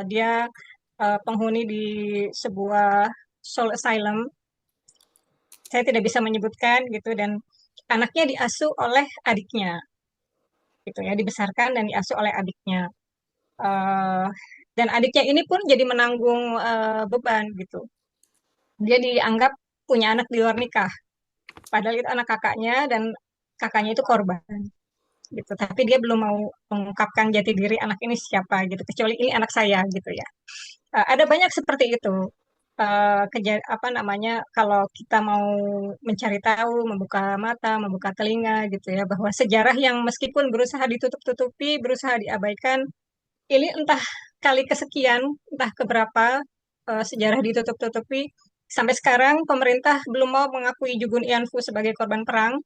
Dia penghuni di sebuah soul asylum. Saya tidak bisa menyebutkan gitu dan anaknya diasuh oleh adiknya gitu ya, dibesarkan dan diasuh oleh adiknya. Eh, dan adiknya ini pun jadi menanggung beban gitu. Dia dianggap punya anak di luar nikah, padahal itu anak kakaknya dan kakaknya itu korban gitu. Tapi dia belum mau mengungkapkan jati diri anak ini siapa gitu, kecuali ini anak saya gitu ya. Ada banyak seperti itu. Apa namanya, kalau kita mau mencari tahu, membuka mata, membuka telinga gitu ya, bahwa sejarah yang meskipun berusaha ditutup-tutupi, berusaha diabaikan, ini entah kali kesekian, entah keberapa sejarah ditutup-tutupi. Sampai sekarang pemerintah belum mau mengakui Jugun Ianfu sebagai korban perang.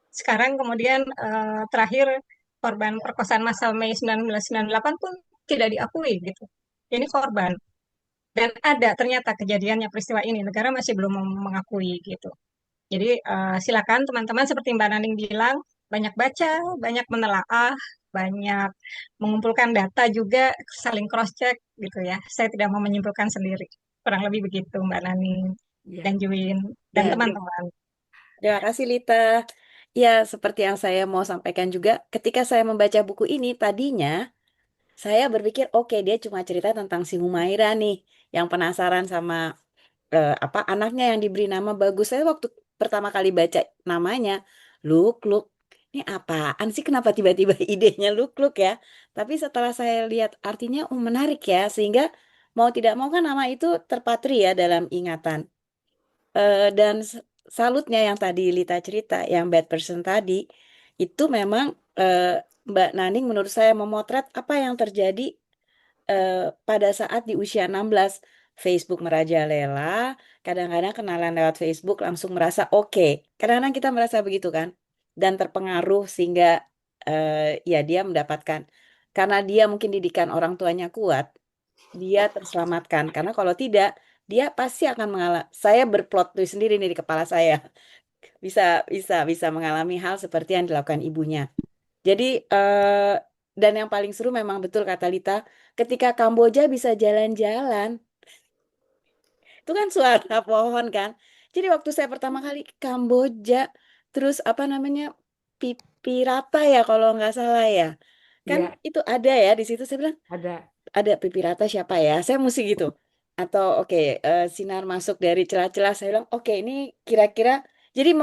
Sekarang kemudian terakhir korban perkosaan massal Mei 1998 pun tidak diakui gitu. Ini korban. Dan ada ternyata kejadiannya peristiwa ini, negara masih belum mengakui gitu. Jadi silakan teman-teman seperti Mbak Naning bilang, banyak baca, banyak menelaah, banyak mengumpulkan data juga, saling cross-check gitu ya. Saya tidak mau menyimpulkan sendiri. Kurang lebih begitu Mbak Naning Ya, dan Juwin dan Ya, teman-teman. terima kasih Lita. Ya, seperti yang saya mau sampaikan juga, ketika saya membaca buku ini, tadinya saya berpikir, oke, dia cuma cerita tentang si Humaira nih, yang penasaran sama apa anaknya yang diberi nama bagus. Saya waktu pertama kali baca namanya, Luk, Luk, ini apaan sih? Kenapa tiba-tiba idenya Luk, Luk ya? Tapi setelah saya lihat artinya, menarik ya, sehingga mau tidak mau kan nama itu terpatri ya dalam ingatan. Dan salutnya yang tadi Lita cerita, yang bad person tadi, itu memang Mbak Naning menurut saya memotret apa yang terjadi pada saat di usia 16. Facebook merajalela, kadang-kadang kenalan lewat Facebook langsung merasa oke. Kadang-kadang kita merasa begitu kan, dan terpengaruh sehingga ya dia mendapatkan, karena dia mungkin didikan orang tuanya kuat, dia terselamatkan. Karena kalau tidak, dia pasti akan mengalami. Saya berplot twist sendiri nih di kepala saya. Bisa bisa mengalami hal seperti yang dilakukan ibunya. Jadi dan yang paling seru memang betul kata Lita, ketika Kamboja bisa jalan-jalan, itu kan suara pohon kan. Jadi waktu saya pertama kali ke Kamboja, terus apa namanya pipi rata ya kalau nggak salah ya, kan ya, itu ada ya di situ. Saya bilang ada. ada pipi rata siapa ya? Saya mesti gitu. Atau oke, sinar masuk dari celah-celah. Saya bilang oke, ini kira-kira. Jadi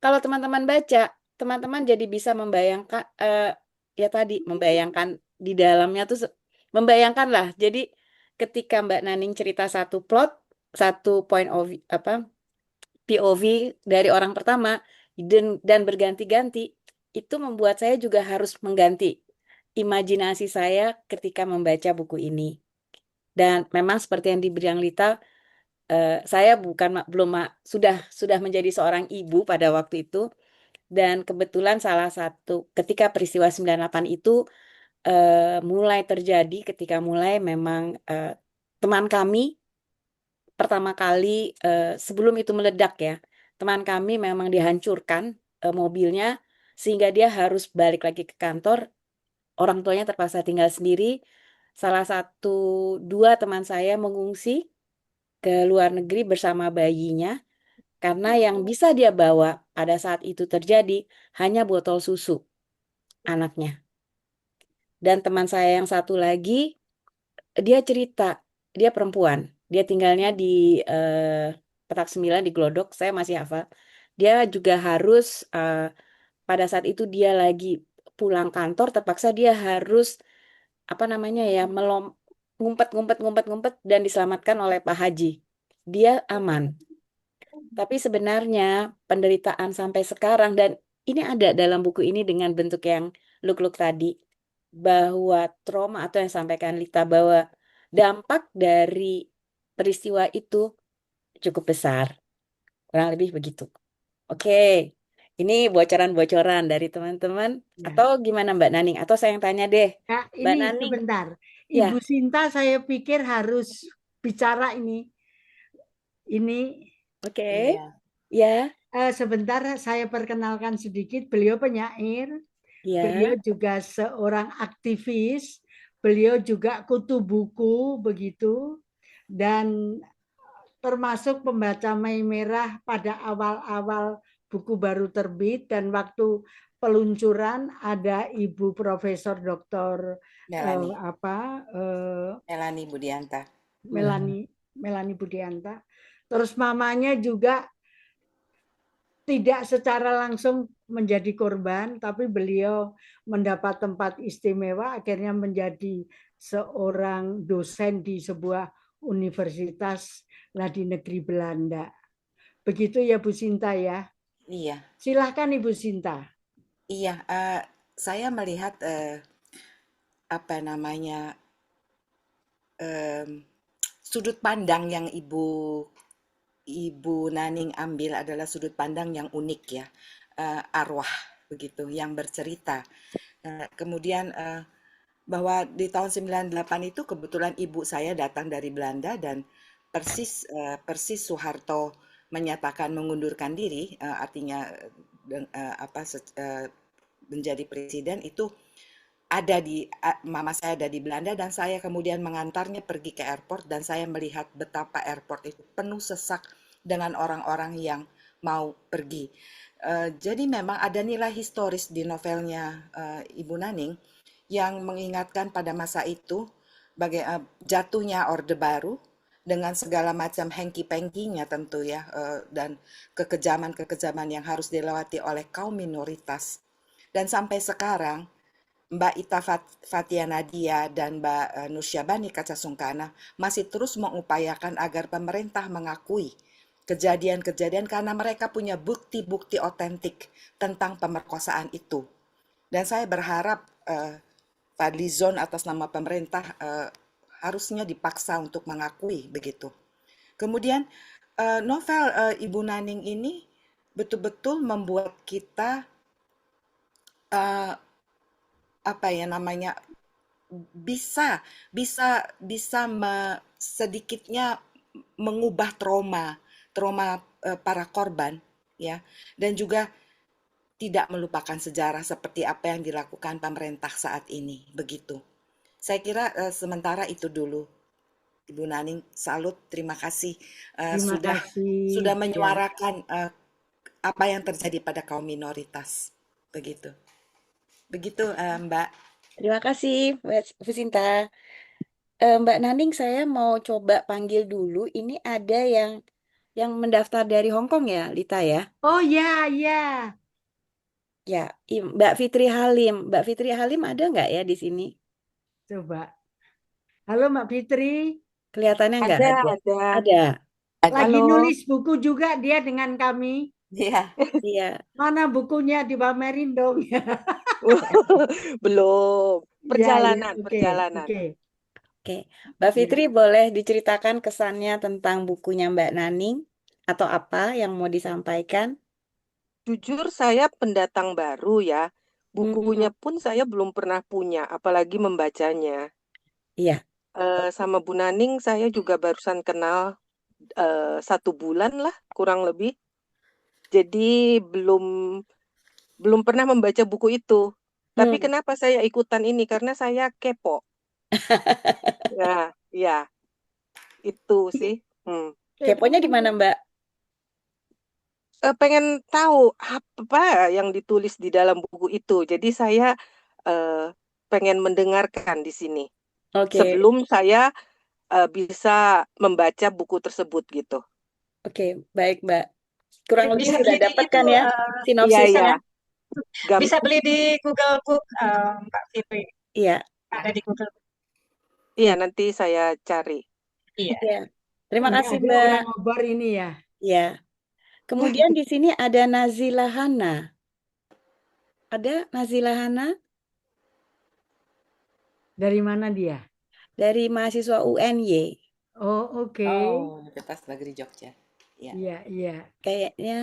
kalau teman-teman baca, teman-teman jadi bisa membayangkan ya tadi membayangkan di dalamnya tuh membayangkan lah. Jadi ketika Mbak Naning cerita satu plot, satu point of apa POV dari orang pertama dan berganti-ganti, itu membuat saya juga harus mengganti imajinasi saya ketika membaca buku ini. Dan memang seperti yang dibilang Lita, saya bukan belum sudah menjadi seorang ibu pada waktu itu, dan kebetulan salah satu ketika peristiwa 98 itu mulai terjadi, ketika mulai memang teman kami pertama kali sebelum itu meledak ya, teman kami memang dihancurkan mobilnya sehingga dia harus balik lagi ke kantor. Orang tuanya terpaksa tinggal sendiri. Salah satu dua teman saya mengungsi ke luar negeri bersama bayinya karena yang bisa dia bawa pada saat itu terjadi hanya botol susu anaknya. Dan teman saya yang satu lagi, dia cerita, dia perempuan, dia tinggalnya di petak 9 di Glodok, saya masih hafal. Dia juga harus pada saat itu dia lagi pulang kantor, terpaksa dia harus apa namanya ya, ngumpet dan diselamatkan oleh Pak Haji. Dia aman. Tapi sebenarnya penderitaan sampai sekarang, dan ini ada dalam buku ini dengan bentuk yang look-look tadi, bahwa trauma atau yang sampaikan Lita, bahwa dampak dari peristiwa itu cukup besar. Kurang lebih begitu. Oke, ini bocoran-bocoran dari teman-teman. Ya. Atau gimana Mbak Naning? Atau saya yang tanya deh. Nah, Mbak ini Naning, sebentar. ya, Ibu Sinta saya pikir harus bicara ini. Ini oke. Iya. Ya, sebentar saya perkenalkan sedikit. Beliau penyair, ya. beliau juga seorang aktivis, beliau juga kutu buku begitu, dan termasuk pembaca Mei Merah pada awal-awal buku baru terbit, dan waktu peluncuran ada Ibu Profesor Dr. Melanie Budianta. Melanie Budianta. Terus mamanya juga tidak secara langsung menjadi korban, tapi beliau mendapat tempat istimewa, akhirnya menjadi seorang dosen di sebuah universitas di negeri Belanda. Begitu ya Bu Sinta ya. Iya. Silahkan Ibu Sinta. Iya, saya melihat sudut pandang yang Ibu Naning ambil adalah sudut pandang yang unik ya, arwah begitu, yang bercerita. Kemudian bahwa di tahun 98 itu kebetulan ibu saya datang dari Belanda dan persis Soeharto menyatakan mengundurkan diri, artinya menjadi presiden itu mama saya ada di Belanda dan saya kemudian mengantarnya pergi ke airport dan saya melihat betapa airport itu penuh sesak dengan orang-orang yang mau pergi. Jadi memang ada nilai historis di novelnya Ibu Naning yang mengingatkan pada masa itu jatuhnya Orde Baru dengan segala macam hengki-pengkinya tentu ya, dan kekejaman-kekejaman yang harus dilewati oleh kaum minoritas. Dan sampai sekarang Mbak Ita Fathia Nadia dan Mbak Nusyabani Kacasungkana masih terus mengupayakan agar pemerintah mengakui kejadian-kejadian karena mereka punya bukti-bukti otentik tentang pemerkosaan itu. Dan saya berharap Fadlizon atas nama pemerintah harusnya dipaksa untuk mengakui begitu. Kemudian novel Ibu Naning ini betul-betul membuat kita bisa sedikitnya mengubah trauma para korban ya, dan juga tidak melupakan sejarah seperti apa yang dilakukan pemerintah saat ini begitu. Saya kira sementara itu dulu. Ibu Naning, salut, terima kasih sudah menyuarakan apa yang terjadi pada kaum minoritas begitu. Begitu Mbak. Terima kasih Bu Sinta. Mbak Naning, saya mau coba panggil dulu. Ini ada yang mendaftar dari Hong Kong ya, Lita ya? Oh ya, ya. Ya, Mbak Fitri Halim. Mbak Fitri Halim ada nggak ya di sini? Coba. Halo Mbak Fitri. Kelihatannya nggak Ada. Ada. Lagi Halo. nulis buku juga dia dengan kami. Iya. Iya. Mana bukunya, dipamerin dong. Belum. Perjalanan, Ya. perjalanan. Oke. Mbak Fitri boleh diceritakan kesannya tentang bukunya Mbak Naning atau apa yang mau disampaikan? Jujur saya pendatang baru ya. Bukunya pun saya belum pernah punya, apalagi membacanya. Iya. Sama Bu Naning saya juga barusan kenal 1 bulan lah kurang lebih. Jadi belum pernah membaca buku itu. Tapi kenapa saya ikutan ini? Karena saya kepo. Ya, itu sih. Keponya di mana, Mbak? Pengen tahu apa yang ditulis di dalam buku itu. Jadi saya pengen mendengarkan di sini. Oke. Sebelum saya bisa membaca buku tersebut gitu. Oke, baik Mbak. Kurang lebih Bisa sudah beli di dapat itu, kan ya Iya, sinopsisnya? iya. Gam bisa beli di Google Book, Mbak Fitri. Iya, Ada di Google Book. Iya, nanti saya cari. Iya. iya. Terima Ini kasih ada Mbak. orang ngobrol ini ya. Ya. Kemudian di sini ada Nazila Hana. Ada Nazila Hana Dari mana dia? dari mahasiswa UNY. Oh, oke. Oh, Universitas Negeri Jogja. Ya. Iya, iya. Kayaknya,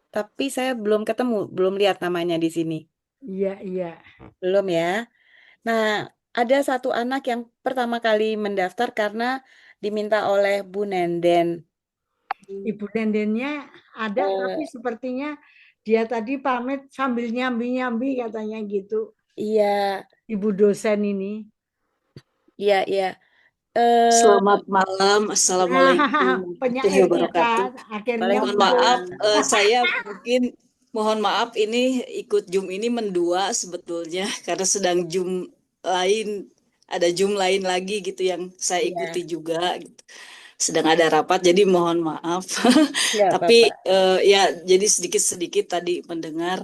tapi saya belum ketemu, belum lihat namanya di sini. Iya, iya. Belum ya. Nah, ada satu anak yang pertama kali mendaftar karena diminta oleh Bu Nenden. Ibu Dendennya ada, tapi Eh, sepertinya dia tadi pamit sambil nyambi-nyambi katanya gitu. iya, Ibu dosen ini. iya, iya. Eh, Selamat malam, Assalamualaikum warahmatullahi Penyair wabarakatuh. kita akhirnya Mohon muncul. maaf, saya mungkin mohon maaf ini ikut Zoom ini mendua sebetulnya karena sedang Zoom lain, ada Zoom lain lagi gitu yang saya iya, ikuti juga gitu. Sedang ada rapat, jadi mohon maaf. nggak Tapi apa-apa. ya jadi sedikit-sedikit tadi mendengar.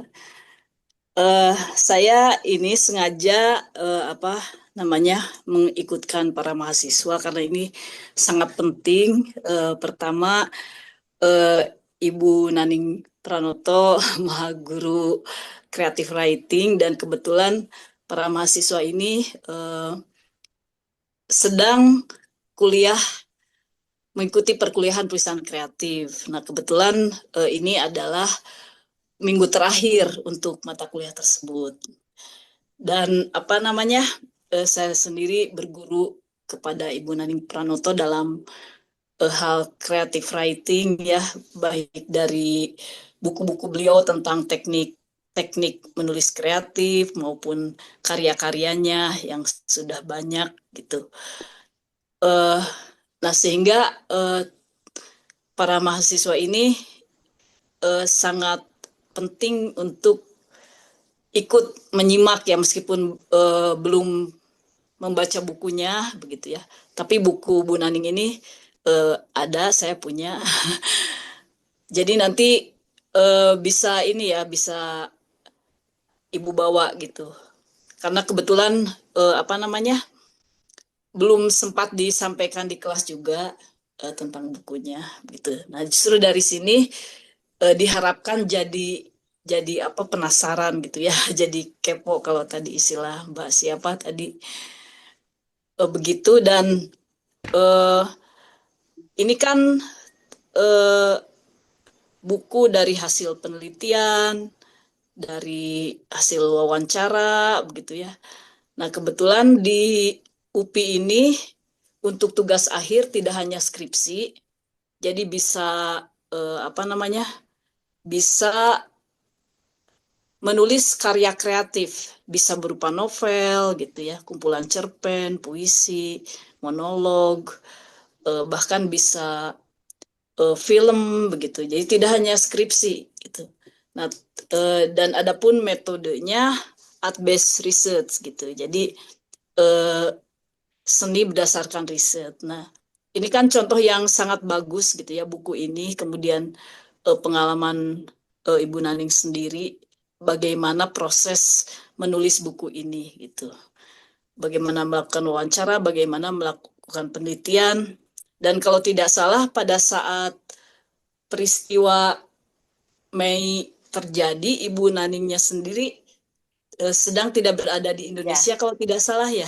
Saya ini sengaja apa namanya mengikutkan para mahasiswa karena ini sangat penting. Pertama, Ibu Naning Pranoto, Maha Guru Creative Writing, dan kebetulan para mahasiswa ini sedang kuliah mengikuti perkuliahan tulisan kreatif. Nah, kebetulan ini adalah minggu terakhir untuk mata kuliah tersebut. Dan apa namanya, saya sendiri berguru kepada Ibu Naning Pranoto dalam hal creative writing ya, baik dari buku-buku beliau tentang teknik menulis kreatif maupun karya-karyanya yang sudah banyak gitu. Nah, sehingga para mahasiswa ini sangat penting untuk ikut menyimak ya, meskipun belum membaca bukunya begitu ya. Tapi buku Bu Naning ini ada, saya punya. Jadi nanti bisa ini ya, bisa Ibu bawa gitu. Karena kebetulan apa namanya belum sempat disampaikan di kelas juga tentang bukunya gitu. Nah, justru dari sini diharapkan jadi apa penasaran gitu ya. Jadi kepo kalau tadi istilah Mbak siapa tadi begitu. Dan ini kan buku dari hasil penelitian, dari hasil wawancara begitu ya. Nah, kebetulan di UPI ini untuk tugas akhir tidak hanya skripsi, jadi bisa apa namanya bisa menulis karya kreatif, bisa berupa novel gitu ya, kumpulan cerpen, puisi, monolog, bahkan bisa film begitu. Jadi tidak hanya skripsi gitu. Nah, dan adapun metodenya art-based research gitu. Jadi seni berdasarkan riset. Nah, ini kan contoh yang sangat bagus gitu ya buku ini. Kemudian pengalaman Ibu Naning sendiri, bagaimana proses menulis buku ini gitu. Bagaimana melakukan wawancara, bagaimana melakukan penelitian. Dan kalau tidak salah pada saat peristiwa Mei terjadi, Ibu Naningnya sendiri sedang tidak berada di Indonesia, kalau tidak salah ya.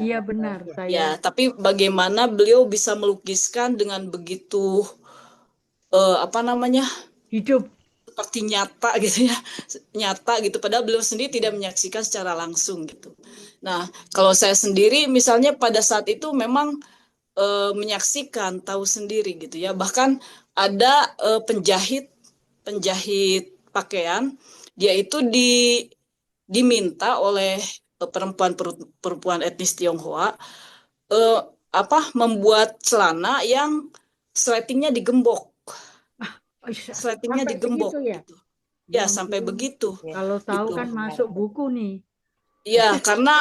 Iya benar, Ya, saya. tapi bagaimana beliau bisa melukiskan dengan begitu apa namanya Hidup. seperti nyata gitu ya, nyata gitu. Padahal beliau sendiri tidak menyaksikan secara langsung gitu. Nah, kalau saya sendiri misalnya pada saat itu memang menyaksikan, tahu sendiri gitu ya. Bahkan ada penjahit pakaian, dia itu diminta oleh perempuan etnis Tionghoa apa membuat celana yang sletingnya digembok, Oh, sletingnya sampai digembok segitu ya? gitu. Ya Ya, sampai ampun. begitu Kalau tahu gitu. kan masuk buku nih. Ya, karena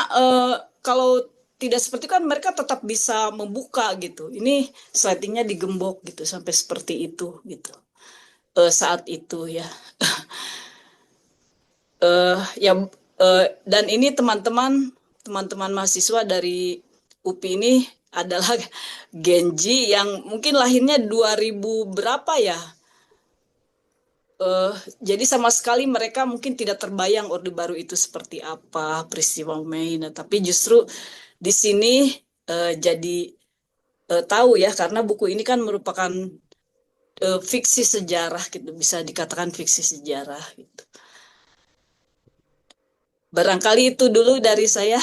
kalau tidak seperti kan mereka tetap bisa membuka gitu. Ini slidingnya digembok gitu sampai seperti itu gitu. Saat itu ya. Ya dan ini teman-teman mahasiswa dari UPI ini adalah Genji yang mungkin lahirnya 2000 berapa ya. Jadi sama sekali mereka mungkin tidak terbayang Orde Baru itu seperti apa, peristiwa Mei. Nah, tapi justru di sini jadi tahu ya, karena buku ini kan merupakan fiksi sejarah gitu, bisa dikatakan fiksi sejarah gitu. Barangkali itu dulu dari saya.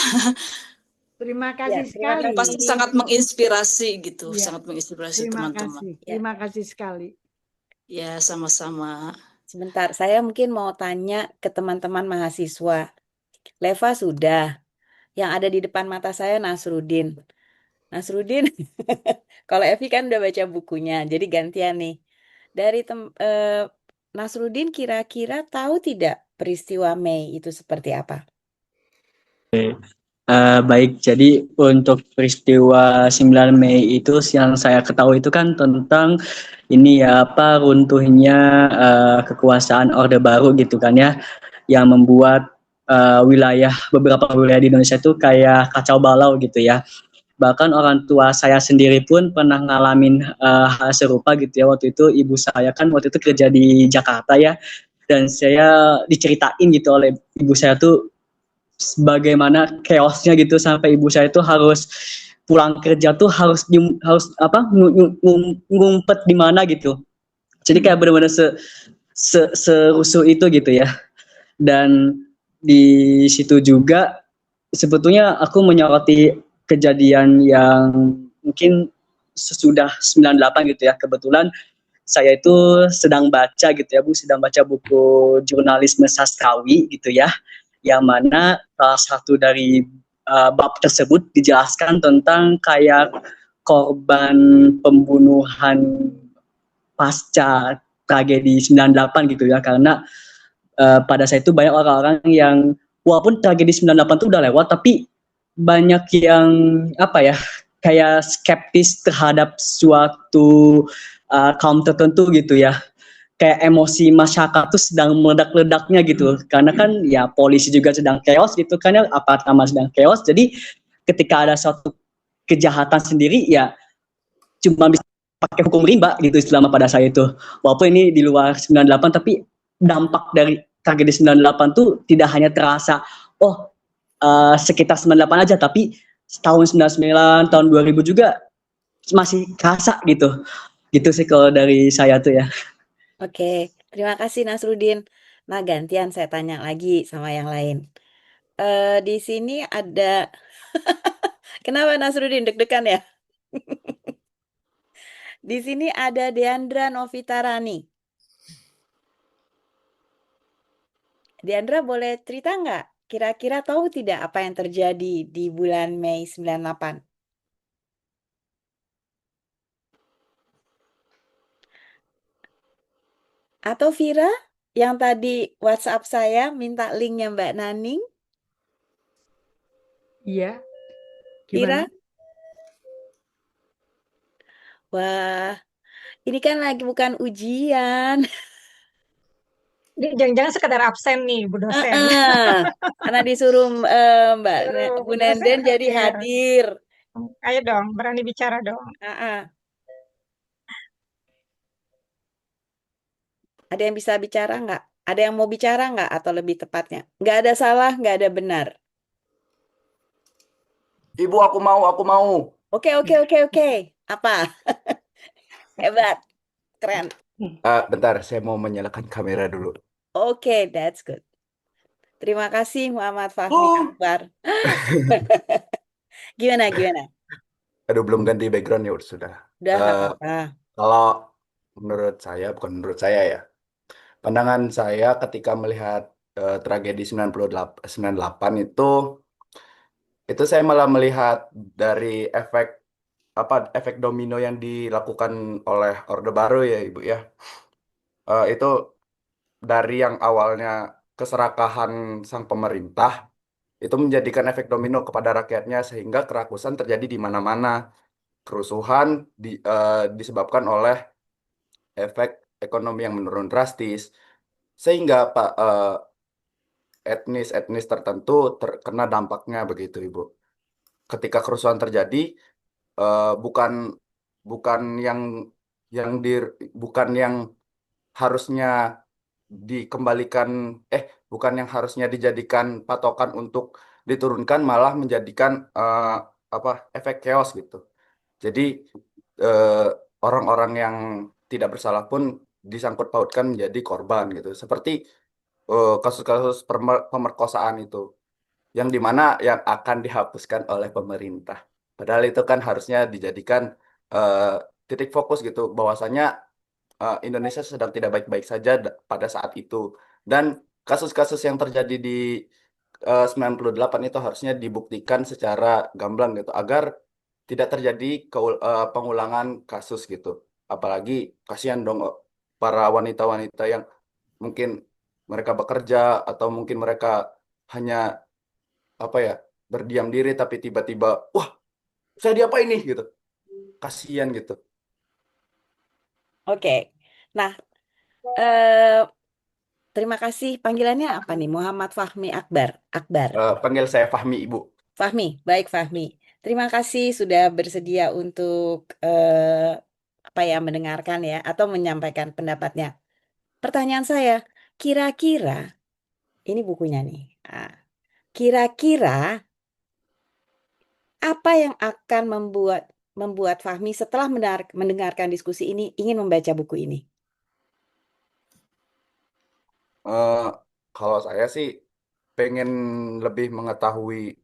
Terima Ya, kasih terima sekali. Pasti kasih. sangat menginspirasi gitu, Iya, sangat menginspirasi terima teman-teman. kasih. Ya. Terima kasih sekali. Ya, sama-sama. Sebentar, saya mungkin mau tanya ke teman-teman mahasiswa. Leva sudah. Yang ada di depan mata saya Nasrudin. Nasrudin, kalau Evi kan udah baca bukunya, jadi gantian nih. Dari Nasrudin kira-kira tahu tidak peristiwa Mei itu seperti apa? Baik, jadi untuk peristiwa 9 Mei itu yang saya ketahui itu kan tentang ini ya apa runtuhnya kekuasaan Orde Baru gitu kan ya, yang membuat beberapa wilayah di Indonesia itu kayak kacau balau gitu ya. Bahkan orang tua saya sendiri pun pernah ngalamin hal serupa gitu ya. Waktu itu ibu saya kan waktu itu kerja di Jakarta ya, dan saya diceritain gitu oleh ibu saya tuh bagaimana chaosnya gitu sampai ibu saya itu harus pulang kerja tuh harus ngumpet di mana gitu. Jadi kayak benar-benar serusuh itu gitu ya. Dan di situ juga sebetulnya aku menyoroti kejadian yang mungkin sesudah 98 gitu ya. Kebetulan saya itu sedang baca gitu ya Bu, sedang baca buku jurnalisme sastrawi gitu ya, yang mana salah satu dari bab tersebut dijelaskan tentang kayak korban pembunuhan pasca tragedi 98 gitu ya, karena pada saat itu banyak orang-orang yang walaupun tragedi 98 itu udah lewat tapi banyak yang apa ya kayak skeptis terhadap suatu kaum tertentu gitu ya, kayak emosi masyarakat tuh sedang meledak-ledaknya gitu, karena kan ya polisi juga sedang chaos gitu kan ya, aparat keamanan sedang chaos, jadi ketika ada suatu kejahatan sendiri ya cuma bisa pakai hukum rimba gitu selama pada saya itu, walaupun ini di luar 98 tapi dampak dari tragedi 98 tuh tidak hanya terasa sekitar 98 aja, tapi tahun 99 tahun 2000 juga masih kerasa gitu sih kalau dari saya tuh ya. Oke, terima kasih Nasrudin. Nah, gantian saya tanya lagi sama yang lain. Di sini ada kenapa Nasrudin deg-degan ya? Di sini ada Deandra Novitarani. Deandra boleh cerita nggak? Kira-kira tahu tidak apa yang terjadi di bulan Mei 98? Atau Vira yang tadi WhatsApp saya minta linknya Mbak Naning? Iya. Vira? Gimana? Wah, ini kan lagi bukan ujian. Jangan-jangan sekedar absen nih, Bu dosen. Karena disuruh Mbak Suruh Bu Bu dosen Nenden jadi hadir. hadir. Ayo dong, berani bicara dong. Ada yang bisa bicara nggak? Ada yang mau bicara nggak? Atau lebih tepatnya, nggak ada salah, nggak ada benar. Ibu, aku mau. Oke. Apa? Hebat, keren. Bentar, saya mau menyalakan kamera dulu. Oke, that's good. Terima kasih Muhammad Fahmi Akbar. Gimana? Aduh, belum ganti background ya sudah. Udah nggak apa-apa. Kalau menurut saya, bukan menurut saya ya, pandangan saya ketika melihat tragedi 98 itu saya malah melihat dari efek domino yang dilakukan oleh Orde Baru ya Ibu ya. Itu dari yang awalnya keserakahan sang pemerintah itu menjadikan efek domino kepada rakyatnya sehingga kerakusan terjadi di mana-mana. Kerusuhan disebabkan oleh efek ekonomi yang menurun drastis sehingga etnis-etnis tertentu terkena dampaknya begitu, Ibu. Ketika kerusuhan terjadi, bukan bukan yang di bukan yang harusnya dikembalikan, bukan yang harusnya dijadikan patokan untuk diturunkan, malah menjadikan efek chaos gitu. Jadi eh, orang-orang yang tidak bersalah pun disangkut pautkan menjadi korban gitu. Seperti kasus-kasus pemerkosaan itu, yang dimana yang akan dihapuskan oleh pemerintah. Padahal itu kan harusnya dijadikan eh, titik fokus gitu, bahwasanya Indonesia sedang tidak baik-baik saja pada saat itu. Dan kasus-kasus yang terjadi di 98 itu harusnya dibuktikan secara gamblang gitu, agar tidak terjadi pengulangan kasus gitu. Apalagi kasihan dong para wanita-wanita yang mungkin mereka bekerja atau mungkin mereka hanya apa ya, berdiam diri tapi tiba-tiba wah, saya diapa ini gitu. Kasihan gitu. Oke. Nah, eh, terima kasih. Panggilannya apa nih? Muhammad Fahmi Akbar. Akbar. Panggil saya Fahmi, Ibu. Fahmi, baik Fahmi. Terima kasih sudah bersedia untuk apa ya, mendengarkan ya atau menyampaikan pendapatnya. Pertanyaan saya, kira-kira ini bukunya nih. Kira-kira apa yang akan membuat Fahmi setelah mendengarkan diskusi ini ingin membaca buku ini? Eh, Kalau saya sih pengen lebih mengetahui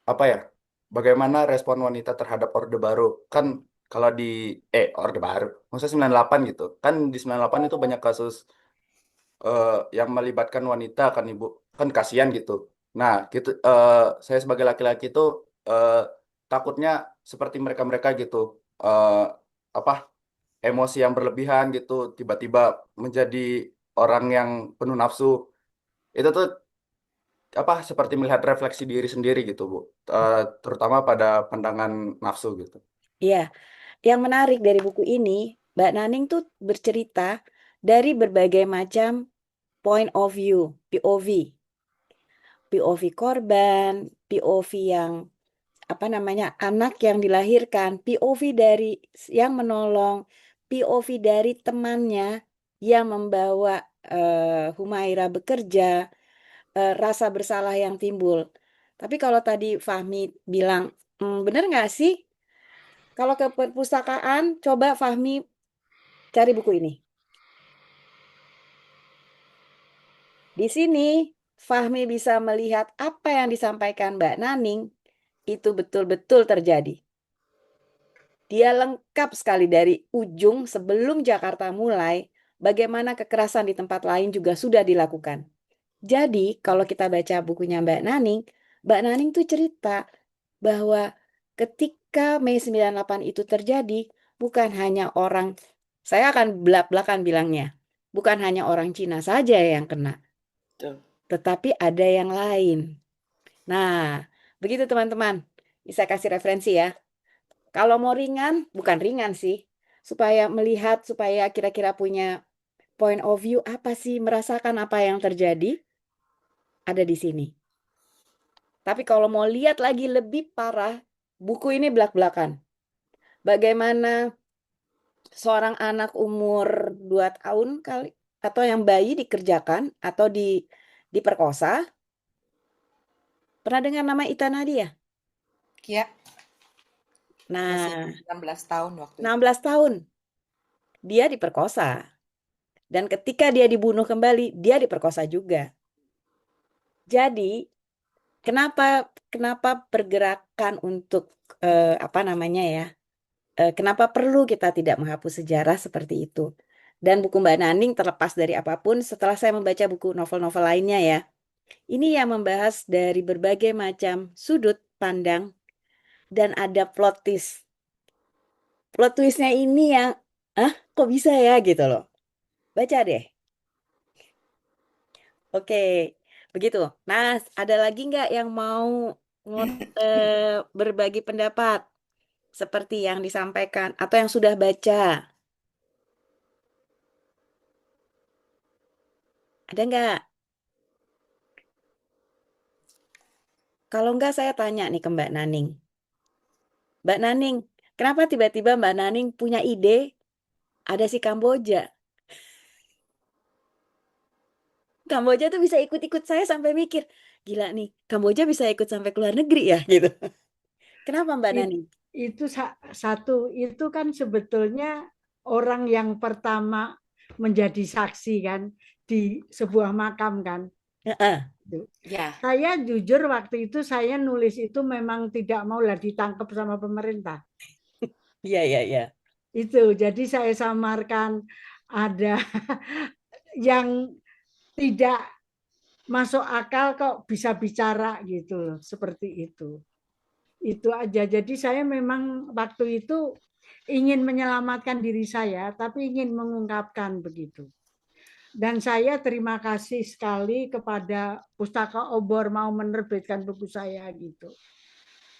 apa ya, bagaimana respon wanita terhadap Orde Baru. Kan kalau di Orde Baru, maksudnya 98 gitu. Kan di 98 itu banyak kasus yang melibatkan wanita kan, Ibu. Kan kasihan gitu. Nah, gitu saya sebagai laki-laki itu eh, takutnya seperti mereka-mereka gitu. eh, apa emosi yang berlebihan gitu, tiba-tiba menjadi orang yang penuh nafsu. Itu tuh seperti melihat refleksi diri sendiri gitu, Bu. Terutama pada pandangan nafsu gitu. Iya, yang menarik dari buku ini, Mbak Naning tuh bercerita dari berbagai macam point of view, POV. POV korban, POV yang apa namanya, anak yang dilahirkan, POV dari yang menolong, POV dari temannya yang membawa Humaira bekerja, rasa bersalah yang timbul. Tapi kalau tadi Fahmi bilang, bener nggak sih? Kalau ke perpustakaan, coba Fahmi cari buku ini. Di sini, Fahmi bisa melihat apa yang disampaikan Mbak Naning itu betul-betul terjadi. Dia lengkap sekali dari ujung sebelum Jakarta mulai, bagaimana kekerasan di tempat lain juga sudah dilakukan. Jadi, kalau kita baca bukunya Mbak Naning tuh cerita bahwa ketika Mei 98 itu terjadi, bukan hanya orang, saya akan belak-belakan bilangnya, bukan hanya orang Cina saja yang kena, tetapi ada yang lain. Nah, begitu teman-teman. Bisa kasih referensi ya. Kalau mau ringan, bukan ringan sih. Supaya melihat, supaya kira-kira punya point of view apa sih, merasakan apa yang terjadi, ada di sini. Tapi kalau mau lihat lagi lebih parah, buku ini belak-belakan. Bagaimana seorang anak umur 2 tahun kali, atau yang bayi dikerjakan, atau diperkosa. Pernah dengar nama Ita Nadia? Iya. Masih Nah, 16 tahun waktu itu. 16 tahun. Dia diperkosa. Dan ketika dia dibunuh kembali, dia diperkosa juga. Jadi, kenapa pergerakan untuk apa namanya ya? Kenapa perlu kita tidak menghapus sejarah seperti itu? Dan buku Mbak Naning terlepas dari apapun, setelah saya membaca buku novel-novel lainnya ya, ini yang membahas dari berbagai macam sudut pandang dan ada plot twist. Plot twistnya ini yang, kok bisa ya gitu loh. Baca deh. Oke, Begitu. Nah, ada lagi nggak yang mau berbagi pendapat seperti yang disampaikan atau yang sudah baca? Ada nggak? Kalau nggak, saya tanya nih ke Mbak Naning. Mbak Naning, kenapa tiba-tiba Mbak Naning punya ide ada si Kamboja? Kamboja tuh bisa ikut-ikut saya sampai mikir, gila nih, Kamboja bisa ikut sampai ke luar negeri ya gitu. Kenapa Mbak Naning? Itu satu, itu kan sebetulnya orang yang pertama menjadi saksi kan di sebuah makam kan. Ya. Saya jujur waktu itu saya nulis itu memang tidak maulah ditangkap sama pemerintah. Iya, iya, iya. Itu, jadi saya samarkan ada yang tidak masuk akal kok bisa bicara gitu loh, seperti itu. Itu aja. Jadi saya memang waktu itu ingin menyelamatkan diri saya, tapi ingin mengungkapkan begitu. Dan saya terima kasih sekali kepada Pustaka Obor mau menerbitkan buku saya gitu.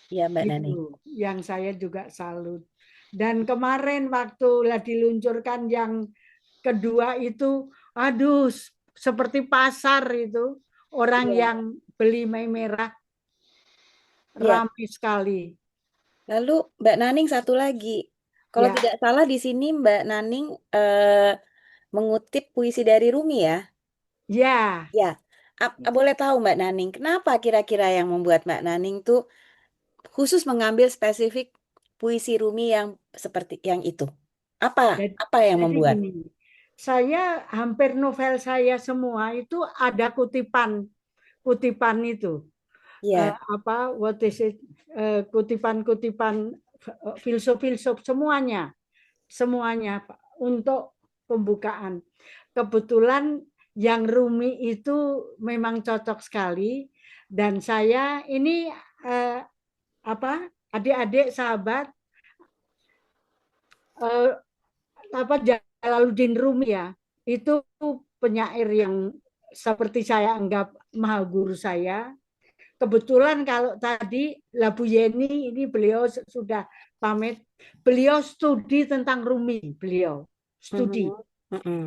Iya, Mbak Naning. Itu yang saya juga salut. Dan kemarin waktu diluncurkan yang kedua itu, aduh, seperti pasar itu, orang yang beli mie merah ramai sekali. Lalu Mbak Naning satu lagi, kalau tidak salah di sini Mbak Naning mengutip puisi dari Rumi ya? Ya. Ya. Boleh tahu Mbak Naning, kenapa kira-kira yang membuat Mbak Naning tuh khusus mengambil spesifik puisi Rumi yang seperti yang itu? Apa yang Jadi membuat? gini, saya hampir novel saya semua itu ada kutipan itu. What is it? Kutipan-kutipan filsuf semuanya untuk pembukaan. Kebetulan yang Rumi itu memang cocok sekali dan saya ini adik-adik sahabat Jalaluddin Rumi ya, itu penyair yang seperti saya anggap maha guru saya. Kebetulan kalau tadi Labu Yeni ini beliau sudah pamit, beliau studi tentang Rumi, beliau studi.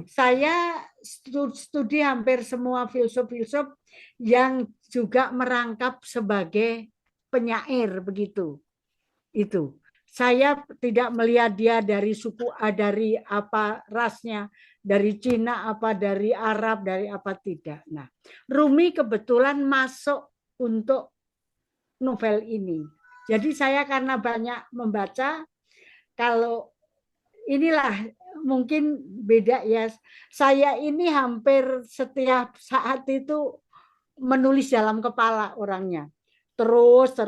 Saya studi hampir semua filsuf-filsuf yang juga merangkap sebagai penyair begitu. Itu. Saya tidak melihat dia dari suku A, dari apa rasnya, dari Cina apa, dari Arab, dari apa tidak. Nah, Rumi kebetulan masuk untuk novel ini. Jadi saya karena banyak membaca, kalau inilah mungkin beda ya. Saya ini hampir setiap saat itu menulis dalam kepala orangnya. Terus,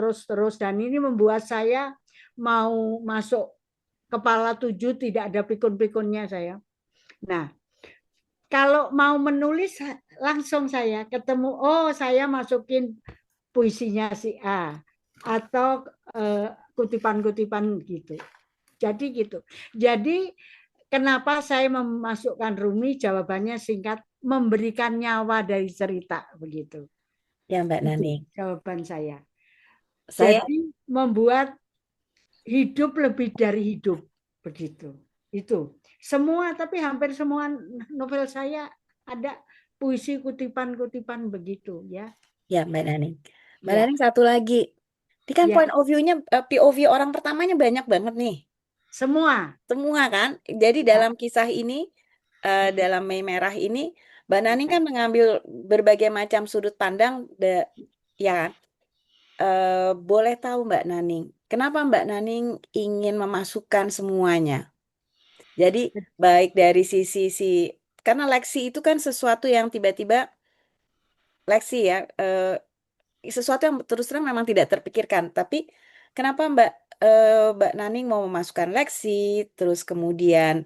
dan ini membuat saya mau masuk kepala 7 tidak ada pikun-pikunnya saya. Nah, kalau mau menulis langsung saya ketemu, saya masukin puisinya si A atau kutipan-kutipan gitu. Jadi gitu. Jadi kenapa saya memasukkan Rumi? Jawabannya singkat, memberikan nyawa dari cerita begitu. Ya Mbak Naning. Jawaban saya. Jadi membuat hidup lebih dari hidup begitu. Itu semua, tapi hampir semua novel saya ada puisi kutipan-kutipan begitu ya. Ya Mbak Naning. Mbak Naning satu lagi. Ini kan point of view-nya, POV orang pertamanya banyak banget nih. Semua kan. Jadi dalam kisah ini, dalam Mei Merah ini, Mbak Naning kan mengambil berbagai macam sudut pandang, ya. Boleh tahu Mbak Naning, kenapa Mbak Naning ingin memasukkan semuanya? Jadi baik dari sisi karena leksi itu kan sesuatu yang tiba-tiba leksi ya, sesuatu yang terus terang memang tidak terpikirkan. Tapi kenapa Mbak Naning mau memasukkan leksi, terus kemudian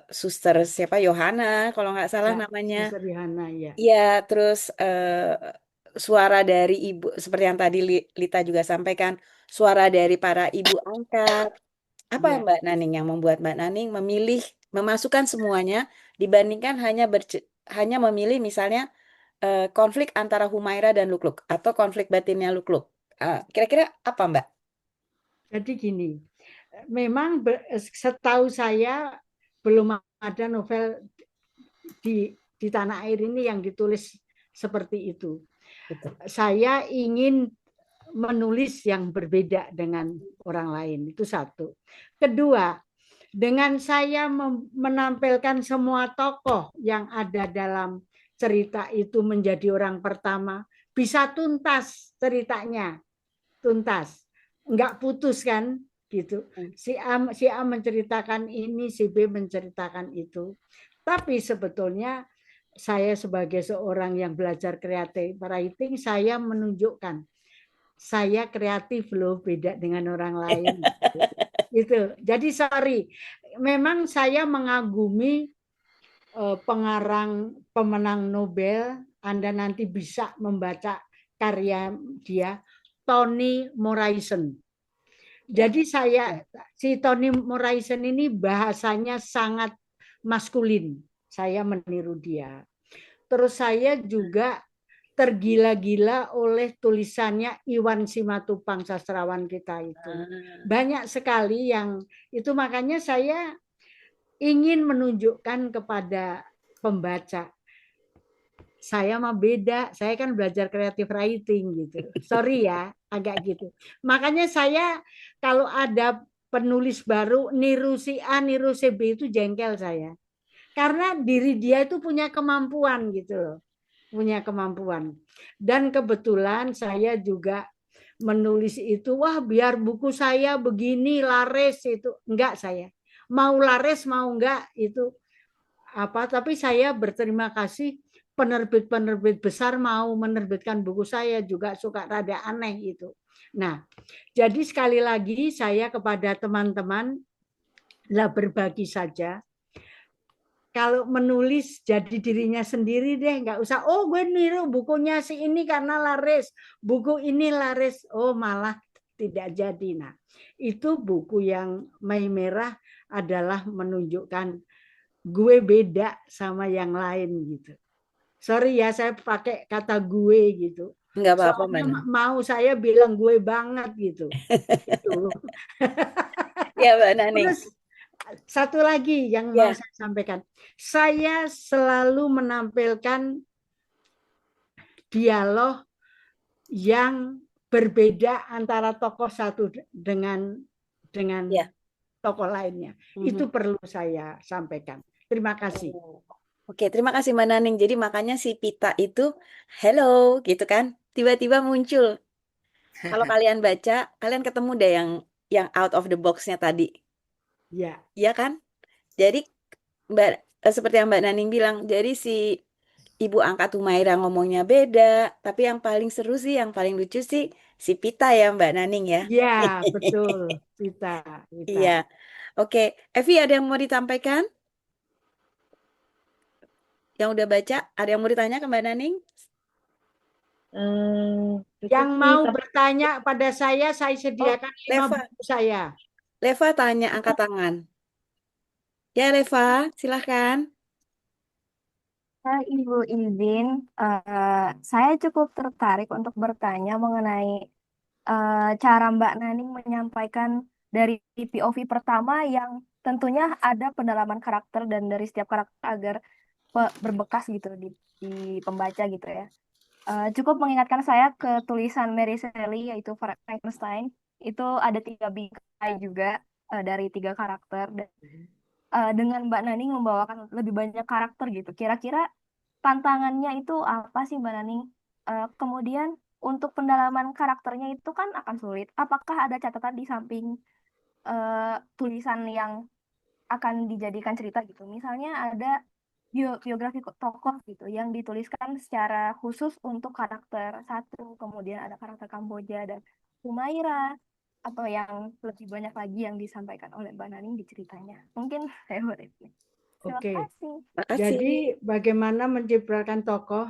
Suster siapa Yohana kalau nggak salah namanya. Suster Yohana ya. Iya, terus suara dari ibu seperti yang tadi Lita juga sampaikan, suara dari para ibu angkat. Apa Mbak Naning yang membuat Mbak Naning memilih memasukkan semuanya dibandingkan hanya memilih misalnya konflik antara Humaira dan Lukluk atau konflik batinnya Lukluk. Kira-kira apa, Mbak? Jadi gini, memang setahu saya belum ada novel di tanah air ini yang ditulis seperti itu. Betul. Saya ingin menulis yang berbeda dengan orang lain, itu satu. Kedua, dengan saya menampilkan semua tokoh yang ada dalam cerita itu menjadi orang pertama, bisa tuntas ceritanya, tuntas, nggak putus kan, gitu. Si A menceritakan ini, si B menceritakan itu. Tapi sebetulnya saya sebagai seorang yang belajar creative writing, saya menunjukkan saya kreatif loh, beda dengan orang lain. Gitu. Jadi sorry, memang saya mengagumi pengarang pemenang Nobel. Anda nanti bisa membaca karya dia, Toni Morrison. Jadi si Toni Morrison ini bahasanya sangat maskulin. Saya meniru dia. Terus saya juga tergila-gila oleh tulisannya Iwan Simatupang, sastrawan kita itu. Banyak sekali yang itu, makanya saya ingin menunjukkan kepada pembaca, saya mah beda, saya kan belajar creative writing gitu. Sorry ya, agak gitu. Makanya saya kalau ada penulis baru niru si A, niru si B itu jengkel saya. Karena diri dia itu punya kemampuan gitu loh. Punya kemampuan. Dan kebetulan saya juga menulis itu, wah biar buku saya begini laris itu. Enggak saya. Mau laris mau enggak itu apa, tapi saya berterima kasih penerbit-penerbit besar mau menerbitkan buku saya, juga suka rada aneh itu. Nah, jadi sekali lagi saya kepada teman-teman lah berbagi saja. Kalau menulis jadi dirinya sendiri deh, nggak usah oh gue niru bukunya si ini karena laris, buku ini laris, oh malah tidak jadi. Nah, itu buku yang Mei Merah adalah menunjukkan gue beda sama yang lain gitu. Sorry ya saya pakai kata gue gitu. Nggak apa-apa, Soalnya mau saya bilang gue banget gitu. Gitu. Ya, Mbak Naning. Terus satu lagi yang mau saya sampaikan. Saya selalu menampilkan dialog yang berbeda antara tokoh satu dengan tokoh lainnya. Itu perlu saya sampaikan. Terima kasih. Oke, terima kasih Mbak Naning. Jadi makanya si Pita itu hello gitu kan, tiba-tiba muncul. Kalau kalian baca, kalian ketemu deh yang out of the box-nya tadi. Iya. Iya kan? Jadi seperti yang Mbak Naning bilang, jadi si ibu angkat Humaira ngomongnya beda, tapi yang paling seru sih, yang paling lucu sih si Pita ya Mbak Naning ya. Iya, betul. Pita. Iya. Oke, Evi ada yang mau disampaikan? Yang udah baca, ada yang mau ditanya ke Mbak Naning? Yang mau bertanya pada saya sediakan 5 buku saya. Leva tanya, angkat tangan. Ya Leva, silahkan. Ibu izin, saya cukup tertarik untuk bertanya mengenai cara Mbak Naning menyampaikan dari POV pertama yang tentunya ada pendalaman karakter dan dari setiap karakter agar berbekas gitu di pembaca gitu ya. Cukup mengingatkan saya ke tulisan Mary Shelley yaitu Frankenstein. Itu ada 3 bingkai juga dari 3 karakter. Dan dengan Mbak Naning membawakan lebih banyak karakter gitu. Kira-kira tantangannya itu apa sih Mbak Naning? Kemudian untuk pendalaman karakternya itu kan akan sulit. Apakah ada catatan di samping tulisan yang akan dijadikan cerita gitu? Misalnya ada biografi tokoh gitu yang dituliskan secara khusus untuk karakter satu, kemudian ada karakter Kamboja dan Humaira, atau yang lebih banyak lagi yang disampaikan oleh Mbak Naning di ceritanya. Mungkin saya berarti. Oke. kasih. Jadi bagaimana menciptakan tokoh?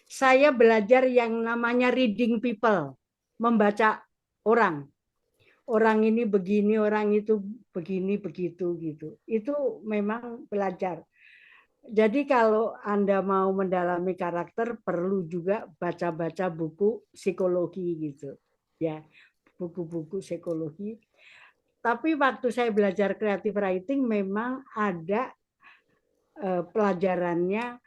Saya belajar yang namanya reading people, membaca orang. Orang ini begini, orang itu begini, begitu gitu. Itu memang belajar. Jadi kalau Anda mau mendalami karakter perlu juga baca-baca buku psikologi gitu. Ya, buku-buku psikologi. Tapi waktu saya belajar creative writing memang ada pelajarannya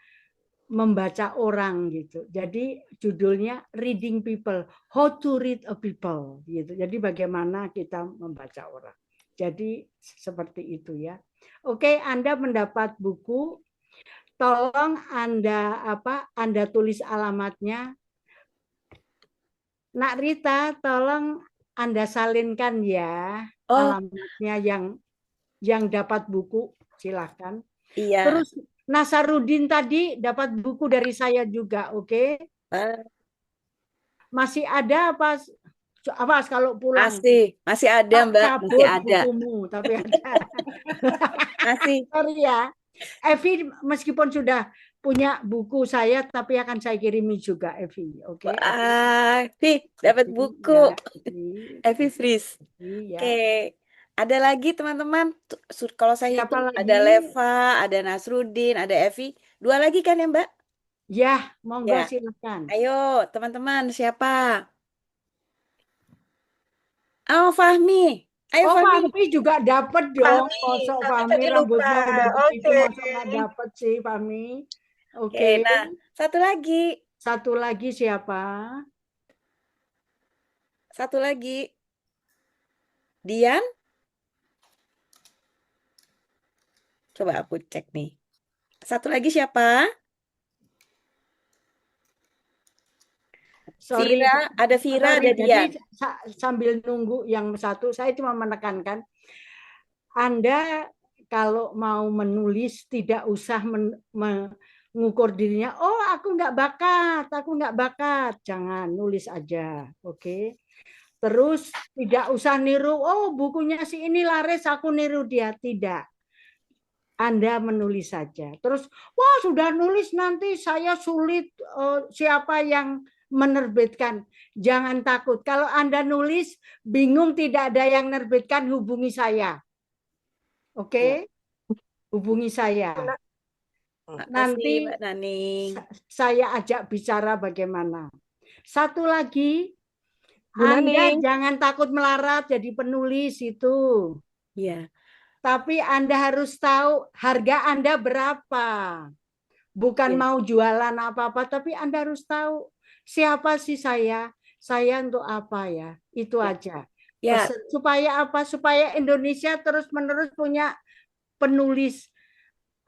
membaca orang gitu. Jadi judulnya Reading People, How to Read a People gitu. Jadi bagaimana kita membaca orang. Jadi seperti itu ya. Oke, Anda mendapat buku, tolong Anda tulis alamatnya. Nak Rita, tolong Anda salinkan ya Oh, alamatnya yang dapat buku, silakan. iya. Terus Nasarudin tadi dapat buku dari saya juga, oke? Masih ada apa kalau pulang? Masih ada, Tak Mbak, masih cabut ada. bukumu, tapi ada. Masih. Sorry ya. Evi meskipun sudah punya buku saya, tapi akan saya kirimi juga, Evi. Oke. Wah, dapat Evi, buku. ya, Evi Fris. Evi, ya. Oke. Ada lagi teman-teman. Kalau saya Siapa hitung lagi? ada Leva, ada Nasrudin, ada Evi. 2 lagi kan ya, Mbak? Ya, monggo Ya. silakan. Ayo, teman-teman, siapa? Oh, Fahmi. Ayo, Oh, Fahmi. Fahmi juga dapat dong. Fahmi, Kosok tapi Fahmi tadi lupa. rambutnya udah begitu, Oke. masa nggak dapat sih Fahmi. Oke, Oke. nah, satu lagi. Satu lagi siapa? Satu lagi. Dian? Coba aku cek nih. Satu lagi siapa? Sorry, Vira, ada Vira, ada jadi Dian. sambil nunggu yang satu, saya cuma menekankan, Anda kalau mau menulis tidak usah mengukur dirinya, oh aku nggak bakat, jangan nulis aja, oke? Terus tidak usah niru, oh bukunya si ini laris, aku niru dia, tidak. Anda menulis saja. Terus, wah sudah nulis nanti saya sulit, siapa yang menerbitkan? Jangan takut. Kalau Anda nulis, bingung tidak ada yang menerbitkan, hubungi saya. Oke? Hubungi saya. Nanti Mbak Naning. saya ajak bicara bagaimana. Satu lagi, Bu Anda Naning. jangan takut melarat jadi penulis itu. Iya. Tapi Anda harus tahu harga Anda berapa. Bukan mau jualan apa-apa, tapi Anda harus tahu siapa sih saya untuk apa ya. Itu aja. Ya. Supaya apa? Supaya Indonesia terus-menerus punya penulis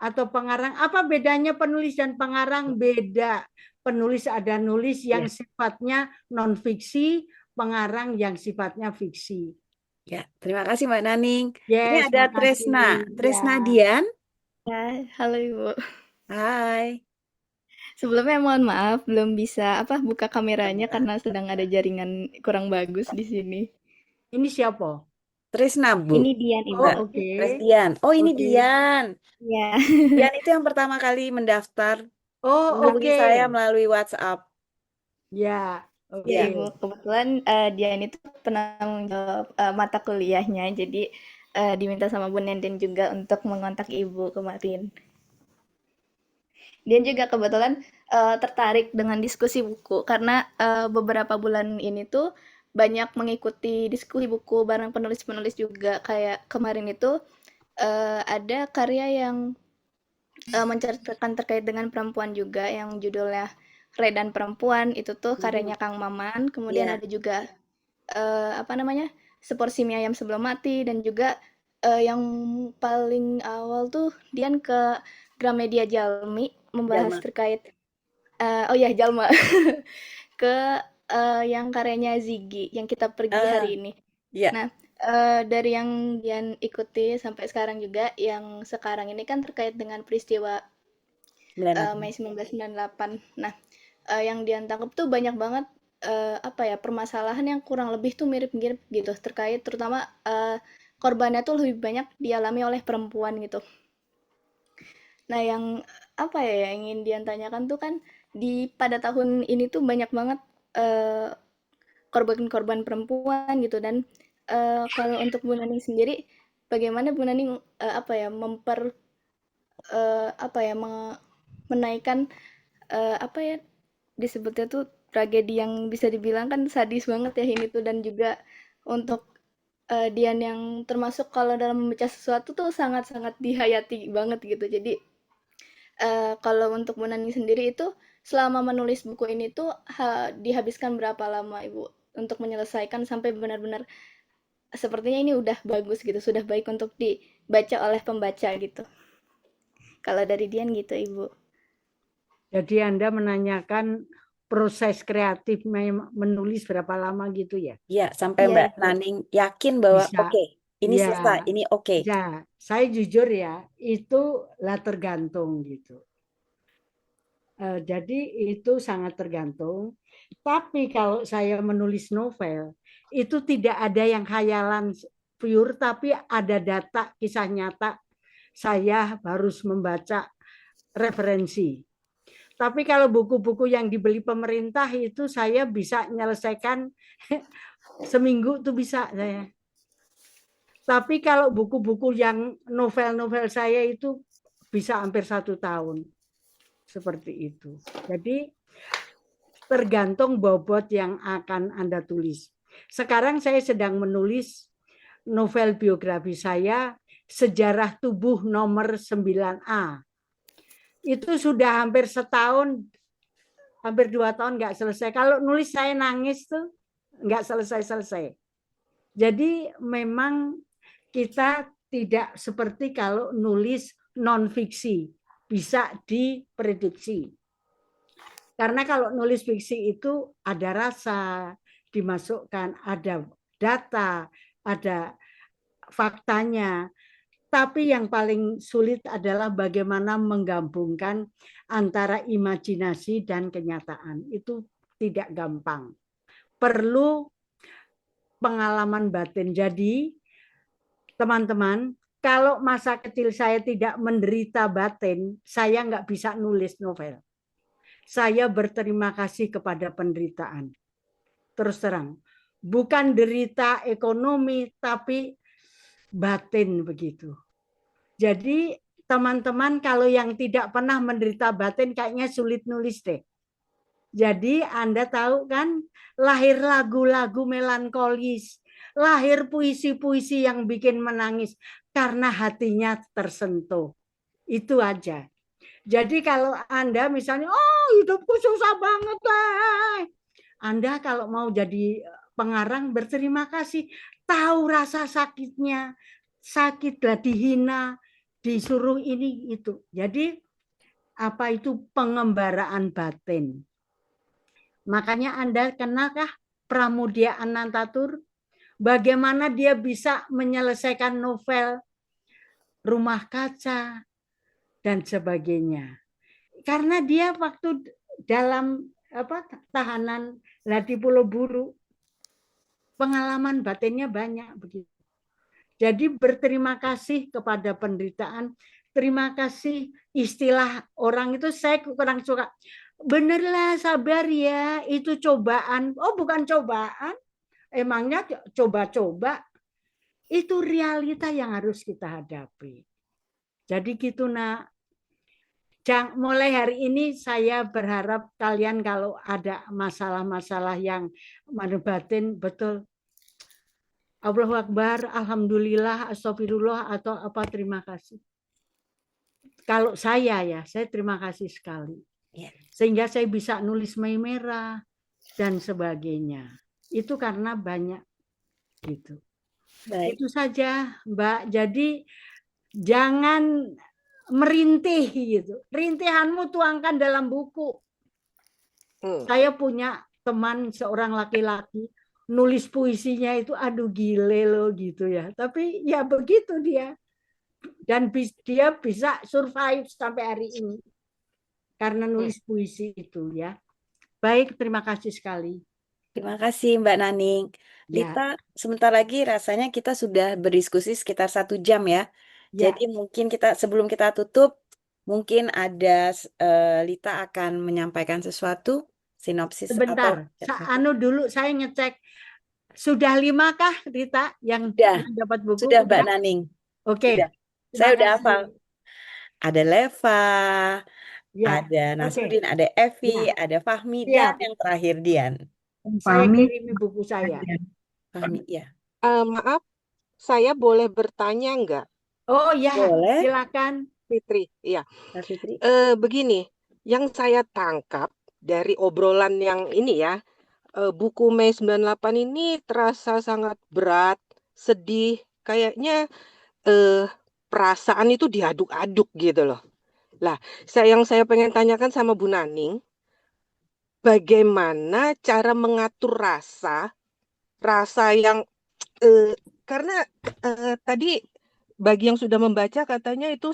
atau pengarang. Apa bedanya penulis dan pengarang? Beda. Penulis ada nulis yang sifatnya non-fiksi, pengarang yang sifatnya fiksi. Ya, terima kasih Mbak Naning. Yes, Ini ada makasih. Tresna Ya. Dian. Ya, halo Ibu. Hai. Sebelumnya mohon maaf belum bisa buka kameranya karena sedang ada jaringan kurang bagus di sini. Ini siapa? Tresna, Bu. Ini Dian, Ibu. Oh, oke. Dian. Oh, ini Oke. Dian. Ya. Dian itu yang pertama kali mendaftar. Oh, Menghubungi oke. saya melalui WhatsApp. Ya, oke. Ya, Ibu. Kebetulan Dian itu penanggung jawab mata kuliahnya, jadi diminta sama Bu Nenden juga untuk mengontak Ibu kemarin. Dian juga kebetulan tertarik dengan diskusi buku karena beberapa bulan ini tuh banyak mengikuti diskusi buku bareng penulis-penulis juga. Kayak kemarin itu ada karya yang menceritakan terkait dengan perempuan juga yang judulnya Redan Perempuan. Itu tuh karyanya Kang Maman. Kemudian ada juga Seporsi Mie Ayam Sebelum Mati, dan juga yang paling awal tuh Dian ke Gramedia Jalmi membahas terkait Jalma ke yang karyanya Ziggy yang kita pergi hari ini. Nah, dari yang Dian ikuti sampai sekarang juga, yang sekarang ini kan terkait dengan peristiwa Mei 1998. Nah, yang Dian tangkap tuh banyak banget permasalahan yang kurang lebih tuh mirip-mirip gitu, terkait terutama korbannya tuh lebih banyak dialami oleh perempuan gitu. Nah, yang yang ingin Dian tanyakan tuh kan pada tahun ini tuh banyak banget korban-korban perempuan gitu, dan kalau untuk Bu Naning sendiri, bagaimana Bu Naning apa ya, menaikkan apa ya disebutnya tuh tragedi yang bisa dibilang kan sadis banget ya ini tuh, dan juga untuk Dian yang termasuk kalau dalam membaca sesuatu tuh sangat-sangat dihayati banget gitu. Jadi kalau untuk Bu Nani sendiri itu selama menulis buku ini tuh dihabiskan berapa lama Ibu untuk menyelesaikan sampai benar-benar sepertinya ini udah bagus gitu, sudah baik untuk dibaca oleh pembaca gitu. Kalau dari Dian gitu Ibu. Jadi Anda menanyakan proses kreatif menulis berapa lama gitu ya? Iya, sampai Iya Mbak Ibu. Naning yakin bahwa Bisa. oke, ini Ya, selesai, ini oke. ya, saya jujur ya, itu lah tergantung gitu. Jadi itu sangat tergantung. Tapi kalau saya menulis novel, itu tidak ada yang khayalan pure, tapi ada data kisah nyata. Saya harus membaca referensi. Tapi kalau buku-buku yang dibeli pemerintah itu saya bisa menyelesaikan seminggu tuh bisa saya. Tapi kalau buku-buku yang novel-novel saya itu bisa hampir 1 tahun. Seperti itu. Jadi tergantung bobot yang akan Anda tulis. Sekarang saya sedang menulis novel biografi saya, Sejarah Tubuh nomor 9A. Itu sudah hampir setahun, hampir 2 tahun nggak selesai. Kalau nulis saya nangis tuh nggak selesai-selesai. Jadi memang kita tidak seperti kalau nulis non-fiksi, bisa diprediksi. Karena kalau nulis fiksi itu ada rasa, dimasukkan, ada data, ada faktanya. Tapi yang paling sulit adalah bagaimana menggabungkan antara imajinasi dan kenyataan. Itu tidak gampang. Perlu pengalaman batin. Jadi, teman-teman, kalau masa kecil saya tidak menderita batin, saya nggak bisa nulis novel. Saya berterima kasih kepada penderitaan. Terus terang, bukan derita ekonomi, tapi batin begitu. Jadi teman-teman kalau yang tidak pernah menderita batin kayaknya sulit nulis deh. Jadi Anda tahu kan, lahir lagu-lagu melankolis, lahir puisi-puisi yang bikin menangis karena hatinya tersentuh. Itu aja. Jadi kalau Anda misalnya, oh hidupku susah banget lah. Anda kalau mau jadi pengarang berterima kasih, tahu rasa sakitnya, sakitlah dihina, disuruh ini itu. Jadi apa itu pengembaraan batin. Makanya Anda kenalkah Pramudia Anantatur? Bagaimana dia bisa menyelesaikan novel Rumah Kaca dan sebagainya. Karena dia waktu dalam tahanan di Pulau Buru, pengalaman batinnya banyak begitu. Jadi berterima kasih kepada penderitaan, terima kasih istilah orang itu saya kurang suka. Benerlah sabar ya, itu cobaan. Oh bukan cobaan, emangnya coba-coba. Itu realita yang harus kita hadapi. Jadi gitu nak. Mulai hari ini saya berharap kalian kalau ada masalah-masalah yang batin betul. Allahu Akbar, Alhamdulillah, Astagfirullah atau apa terima kasih. Kalau saya ya, saya terima kasih sekali. Sehingga saya bisa nulis Mei Merah dan sebagainya. Itu karena banyak gitu. Baik. Itu saja, Mbak. Jadi jangan merintih gitu. Rintihanmu tuangkan dalam buku. Saya punya teman seorang laki-laki nulis puisinya itu aduh gile loh gitu ya. Tapi ya begitu dia. Dan dia bisa survive sampai hari ini. Karena nulis puisi itu ya. Baik, terima kasih sekali. Terima kasih Mbak Naning. Lita, sebentar lagi rasanya kita sudah berdiskusi sekitar 1 jam ya. Jadi mungkin sebelum kita tutup, mungkin ada Lita akan menyampaikan sesuatu, sinopsis sebentar. Dulu saya ngecek sudah 5 kah Rita yang dapat buku? Sudah Mbak Naning. Oke. Saya udah hafal. Ada Leva, Ya, ada oke. Nasruddin, ada Evi, Ya, ada Fahmi, dan siap. yang terakhir Dian. Saya Fahmi. kirimi buku saya. Fahmi, ya. Maaf, saya boleh bertanya nggak, Oh ya, Boleh, silakan. Fitri? Iya. Kak Fitri. Begini, yang saya tangkap dari obrolan yang ini ya, buku Mei 98 ini terasa sangat berat, sedih, kayaknya perasaan itu diaduk-aduk gitu loh. Lah, yang saya pengen tanyakan sama Bu Naning, bagaimana cara mengatur rasa yang karena tadi bagi yang sudah membaca katanya itu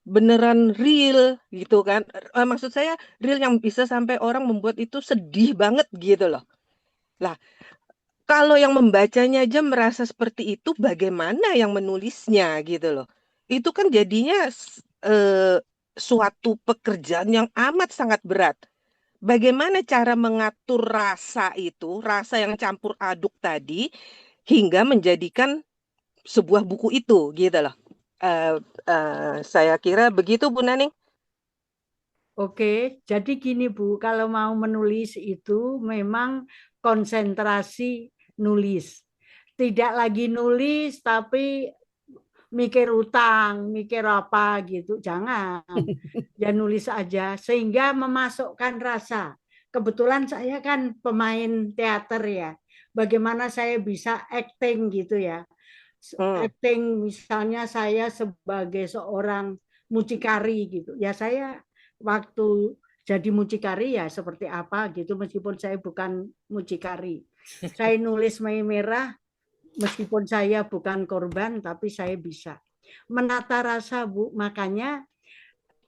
beneran real gitu kan. Maksud saya real yang bisa sampai orang membuat itu sedih banget gitu loh. Lah, kalau yang membacanya aja merasa seperti itu, bagaimana yang menulisnya gitu loh. Itu kan jadinya suatu pekerjaan yang amat sangat berat. Bagaimana cara mengatur rasa itu, rasa yang campur aduk tadi, hingga menjadikan sebuah buku itu gitu loh. Saya kira begitu Bu Naning. Oke, jadi gini Bu, kalau mau menulis itu memang konsentrasi nulis. Tidak lagi nulis tapi mikir utang, mikir apa gitu. Jangan. Ya nulis aja sehingga memasukkan rasa. Kebetulan saya kan pemain teater ya. Bagaimana saya bisa acting gitu ya. Acting misalnya saya sebagai seorang mucikari gitu. Ya saya waktu jadi mucikari ya seperti apa gitu meskipun saya bukan mucikari. Saya nulis Mei Merah meskipun saya bukan korban tapi saya bisa menata rasa Bu. Makanya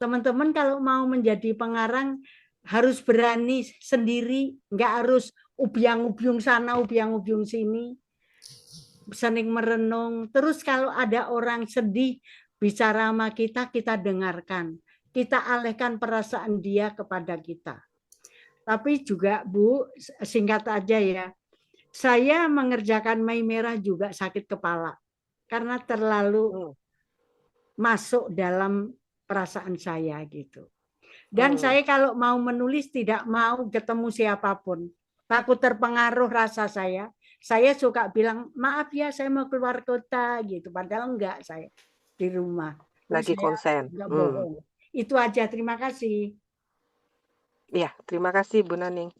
teman-teman kalau mau menjadi pengarang harus berani sendiri, nggak harus ubyang-ubyung sana, ubyang-ubyung sini, sering merenung. Terus kalau ada orang sedih bicara sama kita, kita dengarkan. Kita alihkan perasaan dia kepada kita. Tapi juga Bu, singkat aja ya, saya mengerjakan Mei Merah juga sakit kepala. Karena terlalu masuk dalam perasaan saya gitu. Dan saya kalau mau menulis tidak mau ketemu siapapun. Takut terpengaruh rasa saya. Saya suka bilang, maaf ya saya mau keluar kota gitu. Padahal enggak saya di rumah. Lagi Saya konsen. enggak bohong. Itu aja, terima kasih. Iya, terima kasih Bu Naning.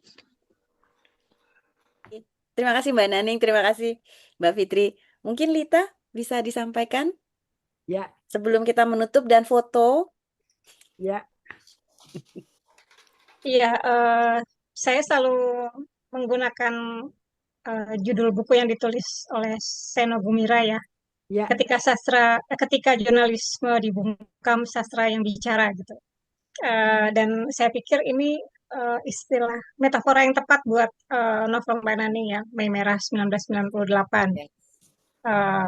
Terima kasih Mbak Naning, terima kasih Mbak Fitri. Mungkin Lita bisa disampaikan? Ya. Sebelum kita menutup dan foto. Ya. Iya, saya selalu menggunakan judul buku yang ditulis oleh Seno Gumira ya. Ketika jurnalisme dibungkam sastra yang bicara gitu. Dan saya pikir ini istilah metafora yang tepat buat novel Mbak Naning ya, Mei Merah 1998.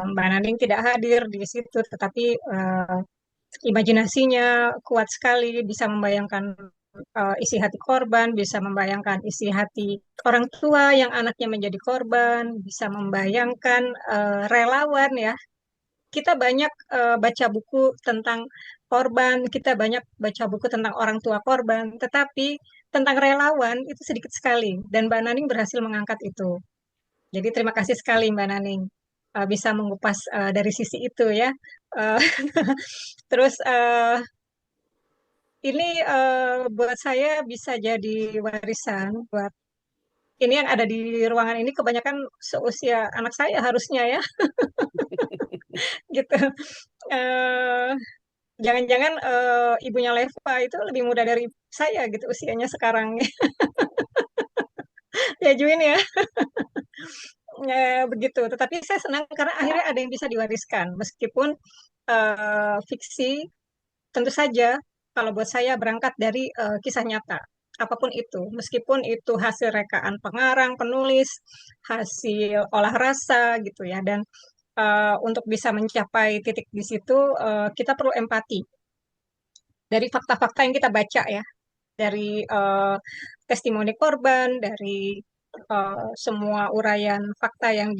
Mbak Naning tidak hadir di situ, tetapi imajinasinya kuat sekali, bisa membayangkan isi hati korban, bisa membayangkan isi hati orang tua yang anaknya menjadi korban, bisa membayangkan relawan ya. Kita banyak baca buku tentang korban, kita banyak baca buku tentang orang tua korban, tetapi tentang relawan itu sedikit sekali, dan Mbak Naning berhasil mengangkat itu. Jadi terima kasih sekali Mbak Naning bisa mengupas dari sisi itu ya. Terus ini buat saya bisa jadi warisan buat ini yang ada di ruangan ini kebanyakan seusia anak saya harusnya ya. Gitu. Jangan-jangan ibunya Leva itu lebih muda dari saya gitu usianya sekarang. Ya Juin ya. Begitu. Tetapi saya senang karena akhirnya ada yang bisa diwariskan. Meskipun fiksi, tentu saja kalau buat saya berangkat dari kisah nyata. Apapun itu. Meskipun itu hasil rekaan pengarang, penulis, hasil olah rasa gitu ya. Dan untuk bisa mencapai titik di situ, kita perlu empati. Dari fakta-fakta yang kita baca ya. Dari testimoni korban, dari semua uraian fakta yang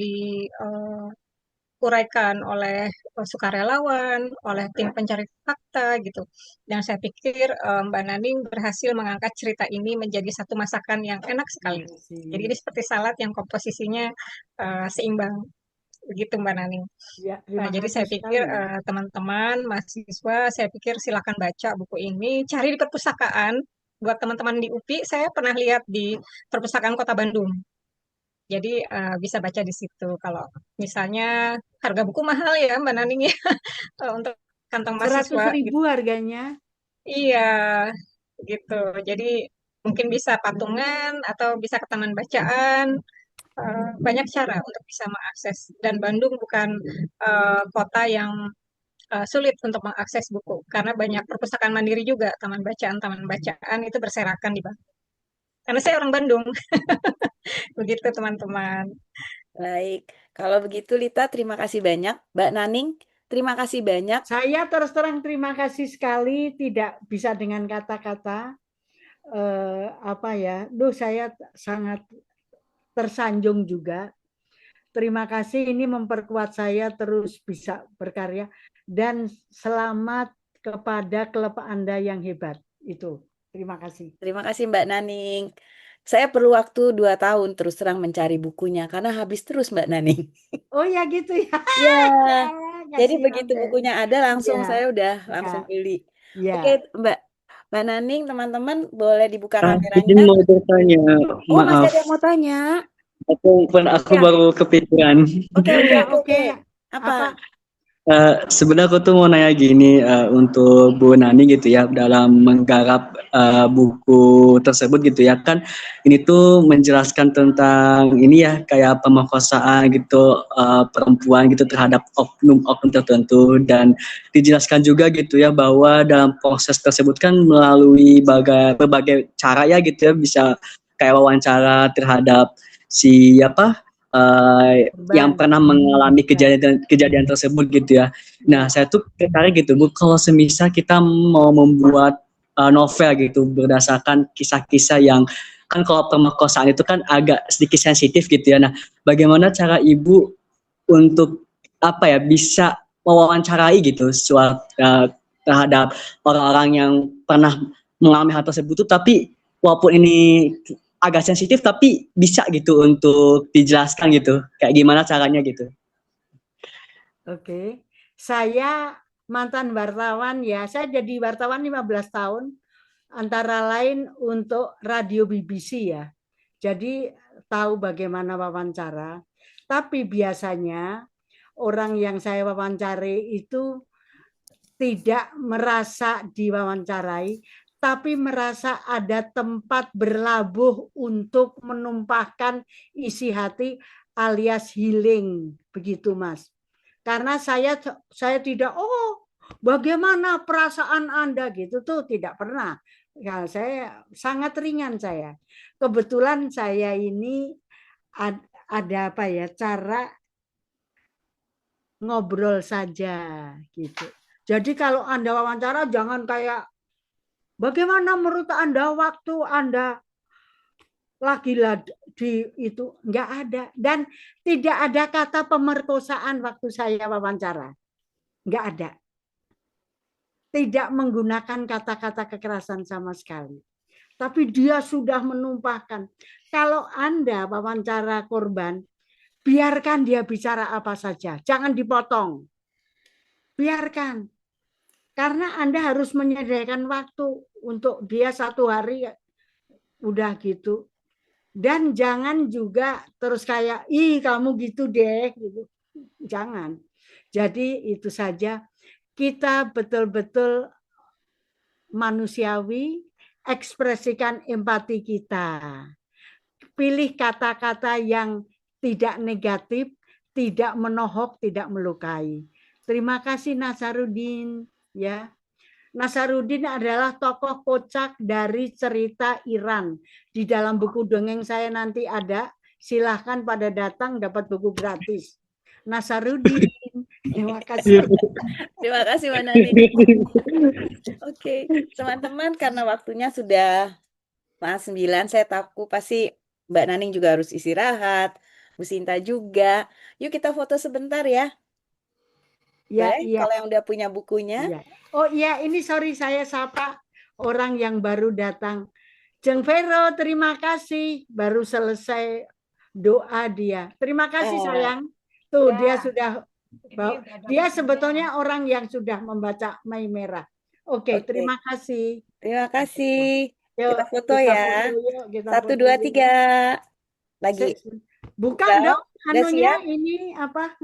diuraikan oleh sukarelawan, oleh tim pencari fakta gitu. Dan saya pikir Mbak Naning berhasil mengangkat cerita ini menjadi satu masakan yang enak sekali. Jadi ini seperti salad yang komposisinya seimbang. Begitu Mbak Naning. Ya, Nah, terima jadi kasih saya pikir sekali. teman-teman mahasiswa, saya pikir silakan baca buku ini, cari di perpustakaan. Buat teman-teman di UPI, saya pernah lihat di Perpustakaan Kota Bandung. Jadi bisa baca di situ. Kalau misalnya harga buku mahal ya Mbak Naning ya untuk kantong 100 mahasiswa gitu. ribu harganya. Iya, gitu. Jadi mungkin bisa patungan atau bisa ke taman bacaan. Banyak cara untuk bisa mengakses. Dan Bandung bukan kota yang sulit untuk mengakses buku karena banyak perpustakaan mandiri juga, taman bacaan itu berserakan di Bandung. Karena saya orang Bandung. Begitu teman-teman. Baik, kalau begitu Lita terima kasih banyak. Mbak Naning, terima kasih banyak. Saya terus terang terima kasih sekali, tidak bisa dengan kata-kata. Apa ya, saya sangat tersanjung juga. Terima kasih, ini memperkuat saya terus bisa berkarya. Dan selamat kepada klub Anda yang hebat. Itu, terima kasih. Terima kasih Mbak Naning. Saya perlu waktu 2 tahun terus terang mencari bukunya karena habis terus Mbak Naning. Oh ya gitu ya. Ya, jadi Kasihan begitu deh. bukunya ada langsung Ya, saya udah ya, langsung beli. ya. Oke, Mbak Naning, teman-teman boleh dibuka Izin kameranya. mau bertanya, Oh, masih maaf. ada yang mau tanya? Aku Ya. baru kepikiran. Oke. Oke. Apa? Sebenarnya aku tuh mau nanya gini untuk Bu Nani gitu ya dalam menggarap buku tersebut gitu ya kan ini tuh menjelaskan tentang ini ya kayak pemerkosaan gitu perempuan gitu terhadap oknum tertentu dan dijelaskan juga gitu ya bahwa dalam proses tersebut kan melalui berbagai cara ya gitu ya bisa kayak wawancara terhadap siapa yang pernah mengalami kejadian tersebut gitu ya. Nah, saya tuh tertarik gitu, Bu, kalau semisal kita mau membuat novel gitu berdasarkan kisah-kisah yang kan kalau pemerkosaan itu kan agak sedikit sensitif gitu ya. Nah, bagaimana cara Ibu untuk apa ya bisa mewawancarai gitu terhadap orang-orang yang pernah mengalami hal tersebut tuh tapi walaupun ini agak sensitif tapi bisa gitu untuk dijelaskan gitu kayak gimana caranya gitu. Oke. Saya mantan wartawan ya, saya jadi wartawan 15 tahun antara lain untuk radio BBC ya. Jadi tahu bagaimana wawancara. Tapi biasanya orang yang saya wawancari itu tidak merasa diwawancarai, tapi merasa ada tempat berlabuh untuk menumpahkan isi hati alias healing, begitu Mas. Karena saya tidak, bagaimana perasaan Anda gitu tuh tidak pernah. Ya, saya sangat ringan saya. Kebetulan saya ini ada apa ya cara ngobrol saja gitu. Jadi kalau Anda wawancara jangan kayak bagaimana menurut Anda waktu Anda lagi di itu nggak ada dan tidak ada kata pemerkosaan waktu saya wawancara. Nggak ada. Tidak menggunakan kata-kata kekerasan sama sekali. Tapi dia sudah menumpahkan. Kalau Anda wawancara korban, biarkan dia bicara apa saja. Jangan dipotong. Biarkan. Karena Anda harus menyediakan waktu untuk dia 1 hari udah gitu. Dan jangan juga terus kayak, ih kamu gitu deh. Gitu. Jangan. Jadi itu saja. Kita betul-betul manusiawi, ekspresikan empati kita. Pilih kata-kata yang tidak negatif, tidak menohok, tidak melukai. Terima kasih Nasaruddin ya. Nasaruddin adalah tokoh kocak dari cerita Iran. Di dalam buku dongeng saya nanti ada, silahkan pada datang dapat buku gratis. Nasaruddin, terima kasih. Terima kasih Mbak Nani. Oke, teman-teman karena waktunya sudah 9, saya tahu pasti Mbak Naning juga harus istirahat, Bu Sinta juga. Yuk kita foto sebentar ya. Ya, Boleh, iya, kalau yang udah punya bukunya. iya. Oh iya, ini sorry saya sapa orang yang baru datang. Jeng Vero, terima kasih. Baru selesai doa dia. Terima kasih Eh, sayang. Tuh dia Ya, sudah dia sebetulnya orang yang sudah membaca Mei Merah. Oke, Oke, terima kasih. terima kasih. Kita Yuk, foto kita ya. foto yuk, kita 1, foto 2, yuk. 3. Lagi. Buka Udah, dong udah anunya siap? ini apa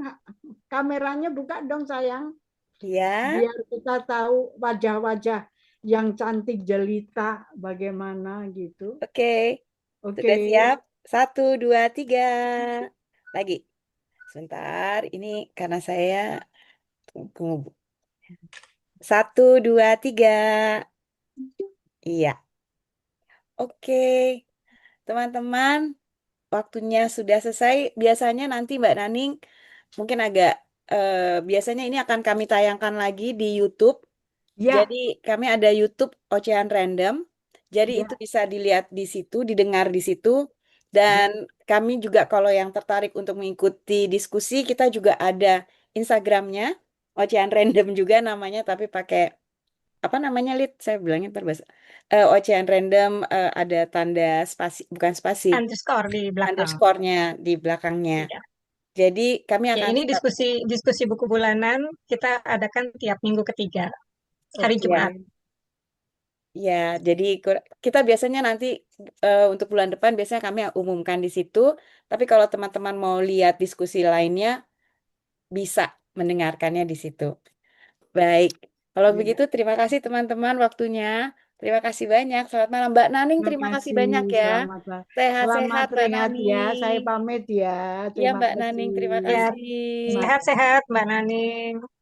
kameranya buka dong sayang. Ya. Biar kita tahu wajah-wajah yang cantik jelita bagaimana gitu. Oke. Oke. Sudah siap? 1, 2, 3. Lagi. Sebentar, ini karena saya tunggu. 1, 2, 3. Iya. Oke. Teman-teman, waktunya sudah selesai. Biasanya nanti Mbak Naning mungkin agak biasanya ini akan kami tayangkan lagi di YouTube. Ya, Jadi kami ada YouTube Ocehan Random. Jadi ya, itu bisa dilihat di situ, didengar di situ. ya. Dan kami juga kalau yang tertarik untuk mengikuti diskusi, kita juga ada Instagramnya, Ocehan Random juga namanya, tapi pakai apa namanya, Lid? Saya bilangnya terbahasa. Ocehan Random ada tanda spasi, bukan spasi, underscore di belakang. underscore-nya di belakangnya. Iya. Jadi kami Ya, akan ini diskusi buku bulanan kita adakan tiap minggu ketiga, hari Oke. Jumat. ya, jadi kita biasanya nanti untuk bulan depan biasanya kami umumkan di situ. Tapi kalau teman-teman mau lihat diskusi lainnya, bisa mendengarkannya di situ. Baik, kalau Ya. begitu terima kasih teman-teman waktunya. Terima kasih banyak. Selamat malam Mbak Naning. Terima Terima kasih kasih. banyak ya. Selamat Sehat-sehat Mbak rehat ya. Saya Naning. pamit ya. Iya Terima Mbak kasih. Naning, terima Ya, kasih. Terima sehat-sehat Mbak Naning.